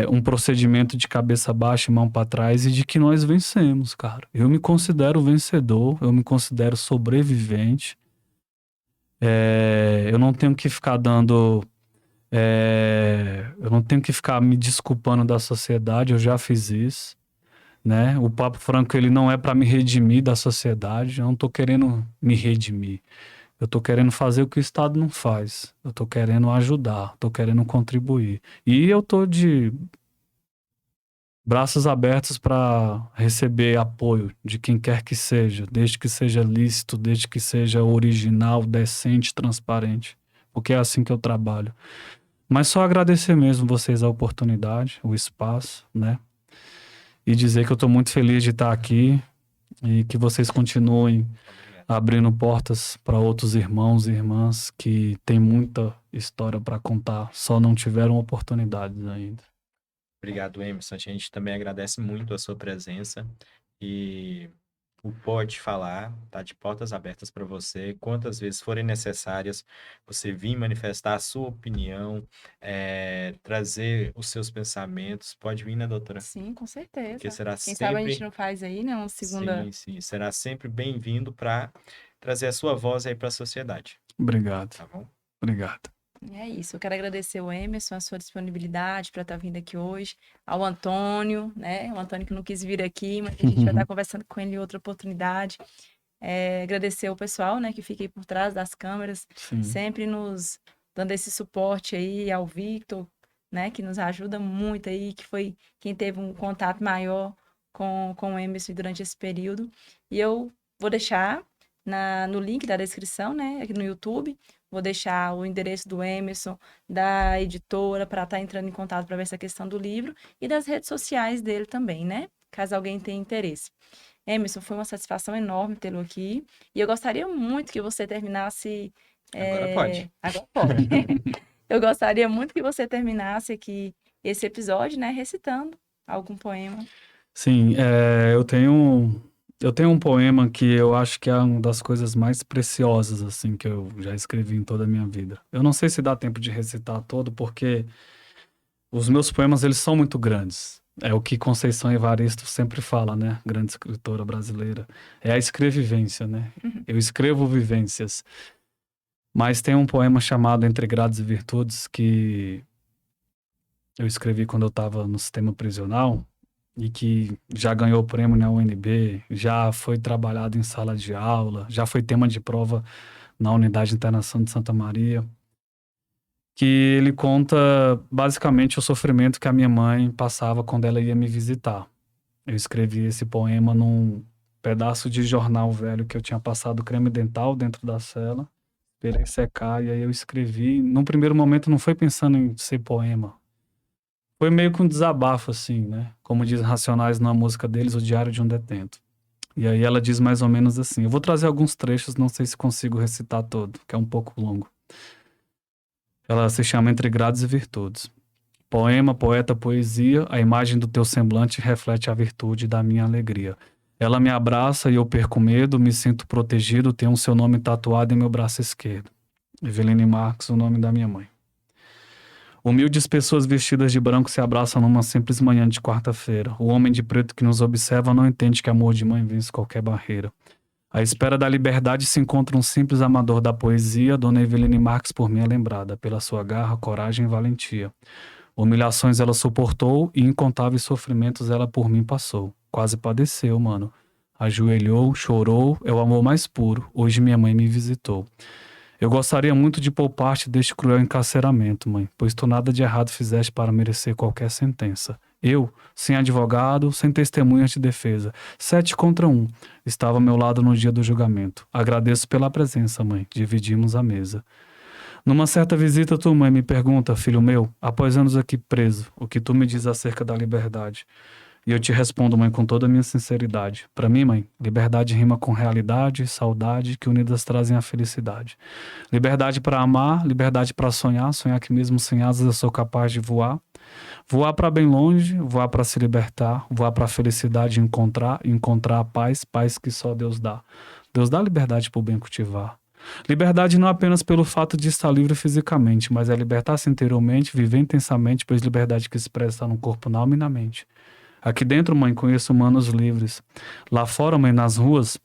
um procedimento de cabeça baixa e mão para trás, e de que nós vencemos, cara. Eu me considero vencedor, eu me considero sobrevivente. Eu não tenho que ficar eu não tenho que ficar me desculpando da sociedade, eu já fiz isso, né? O Papo Franco, ele não é para me redimir da sociedade, eu não tô querendo me redimir. Eu tô querendo fazer o que o Estado não faz. Eu tô querendo ajudar, tô querendo contribuir. E eu tô de braços abertos para receber apoio de quem quer que seja, desde que seja lícito, desde que seja original, decente, transparente. Porque é assim que eu trabalho. Mas só agradecer mesmo vocês a oportunidade, o espaço, né? E dizer que eu tô muito feliz de estar aqui e que vocês continuem abrindo portas para outros irmãos e irmãs que têm muita história para contar, só não tiveram oportunidades ainda. Obrigado, Emerson. A gente também agradece muito a sua presença e o Pode Falar tá de portas abertas para você. Quantas vezes forem necessárias, você vir manifestar a sua opinião, trazer os seus pensamentos. Pode vir, né, doutora? Sim, com certeza. Porque será Quem sempre... sabe a gente não faz aí, né, uma segunda... Sim. Será sempre bem-vindo para trazer a sua voz aí para a sociedade. Obrigado. Tá bom? Obrigado. É isso, eu quero agradecer o Emerson, a sua disponibilidade para estar vindo aqui hoje, ao Antônio, né? O Antônio que não quis vir aqui, mas a gente vai estar conversando com ele em outra oportunidade. Agradecer o pessoal, né, que fica aí por trás das câmeras, Sim. sempre nos dando esse suporte aí, ao Victor, né, que nos ajuda muito aí, que foi quem teve um contato maior com o Emerson durante esse período. E eu vou deixar no link da descrição, né, aqui no YouTube, vou deixar o endereço do Emerson, da editora, para estar entrando em contato para ver essa questão do livro, e das redes sociais dele também, né, caso alguém tenha interesse. Emerson, foi uma satisfação enorme tê-lo aqui. E eu gostaria muito que você terminasse. Agora pode. Agora pode. Eu gostaria muito que você terminasse aqui esse episódio, né, recitando algum poema. Sim, eu tenho um poema que eu acho que é uma das coisas mais preciosas, assim, que eu já escrevi em toda a minha vida. Eu não sei se dá tempo de recitar todo, porque os meus poemas, eles são muito grandes. É o que Conceição Evaristo sempre fala, né? Grande escritora brasileira. É a escrevivência, né? Eu escrevo vivências. Mas tem um poema chamado Entre Grados e Virtudes que eu escrevi quando eu estava no sistema prisional e que já ganhou o prêmio na UNB, já foi trabalhado em sala de aula, já foi tema de prova na Unidade Internação de Santa Maria, que ele conta basicamente o sofrimento que a minha mãe passava quando ela ia me visitar. Eu escrevi esse poema num pedaço de jornal velho que eu tinha passado creme dental dentro da cela, esperei secar e aí eu escrevi. Num primeiro momento não foi pensando em ser poema. Foi meio que um desabafo, assim, né? Como diz Racionais na música deles, O Diário de um Detento. E aí ela diz mais ou menos assim. Eu vou trazer alguns trechos, não sei se consigo recitar todo, que é um pouco longo. Ela se chama Entre Grados e Virtudes. Poema, poeta, poesia, a imagem do teu semblante reflete a virtude da minha alegria. Ela me abraça e eu perco medo, me sinto protegido, tenho o seu nome tatuado em meu braço esquerdo. Eveline Marques, o nome da minha mãe. Humildes pessoas vestidas de branco se abraçam numa simples manhã de quarta-feira. O homem de preto que nos observa não entende que amor de mãe vence qualquer barreira. À espera da liberdade se encontra um simples amador da poesia, Dona Eveline Marques por mim é lembrada, pela sua garra, coragem e valentia. Humilhações ela suportou e incontáveis sofrimentos ela por mim passou. Quase padeceu, mano. Ajoelhou, chorou, é o amor mais puro. Hoje minha mãe me visitou. Eu gostaria muito de poupar-te deste cruel encarceramento, mãe, pois tu nada de errado fizeste para merecer qualquer sentença. Eu, sem advogado, sem testemunhas de defesa, 7 contra 1, estava ao meu lado no dia do julgamento. Agradeço pela presença, mãe, dividimos a mesa. Numa certa visita, tua mãe me pergunta, filho meu, após anos aqui preso, o que tu me diz acerca da liberdade? E eu te respondo, mãe, com toda a minha sinceridade. Para mim, mãe, liberdade rima com realidade, saudade, que unidas trazem a felicidade. Liberdade para amar, liberdade para sonhar, sonhar que mesmo sem asas eu sou capaz de voar. Voar para bem longe, voar para se libertar, voar para a felicidade encontrar a paz, paz que só Deus dá. Deus dá liberdade para o bem cultivar. Liberdade não apenas pelo fato de estar livre fisicamente, mas é libertar-se interiormente, viver intensamente, pois liberdade que se expressa no corpo, na alma e na mente. Aqui dentro, mãe, conheço humanos livres. Lá fora, mãe, nas ruas,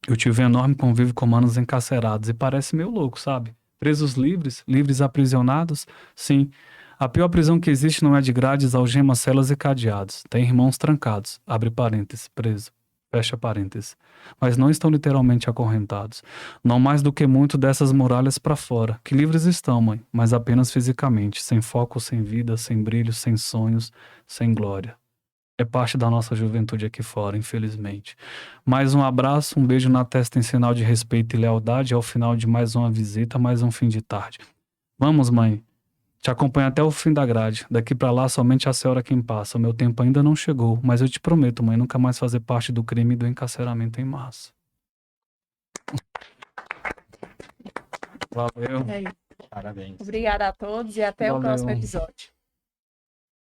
eu tive um enorme convívio com humanos encarcerados e parece meio louco, sabe? Presos livres, livres aprisionados, sim. A pior prisão que existe não é de grades, algemas, celas e cadeados. Tem irmãos trancados, abre parênteses, preso, fecha parênteses. Mas não estão literalmente acorrentados. Não mais do que muito dessas muralhas para fora, que livres estão, mãe, mas apenas fisicamente, sem foco, sem vida, sem brilho, sem sonhos, sem glória. É parte da nossa juventude aqui fora, infelizmente. Mais um abraço, um beijo na testa em sinal de respeito e lealdade ao final de mais uma visita, mais um fim de tarde. Vamos, mãe. Te acompanho até o fim da grade. Daqui pra lá, somente a senhora quem passa. O meu tempo ainda não chegou, mas eu te prometo, mãe, nunca mais fazer parte do crime e do encarceramento em massa. Valeu. É isso. Parabéns. Obrigada a todos e até o próximo Valeu. episódio.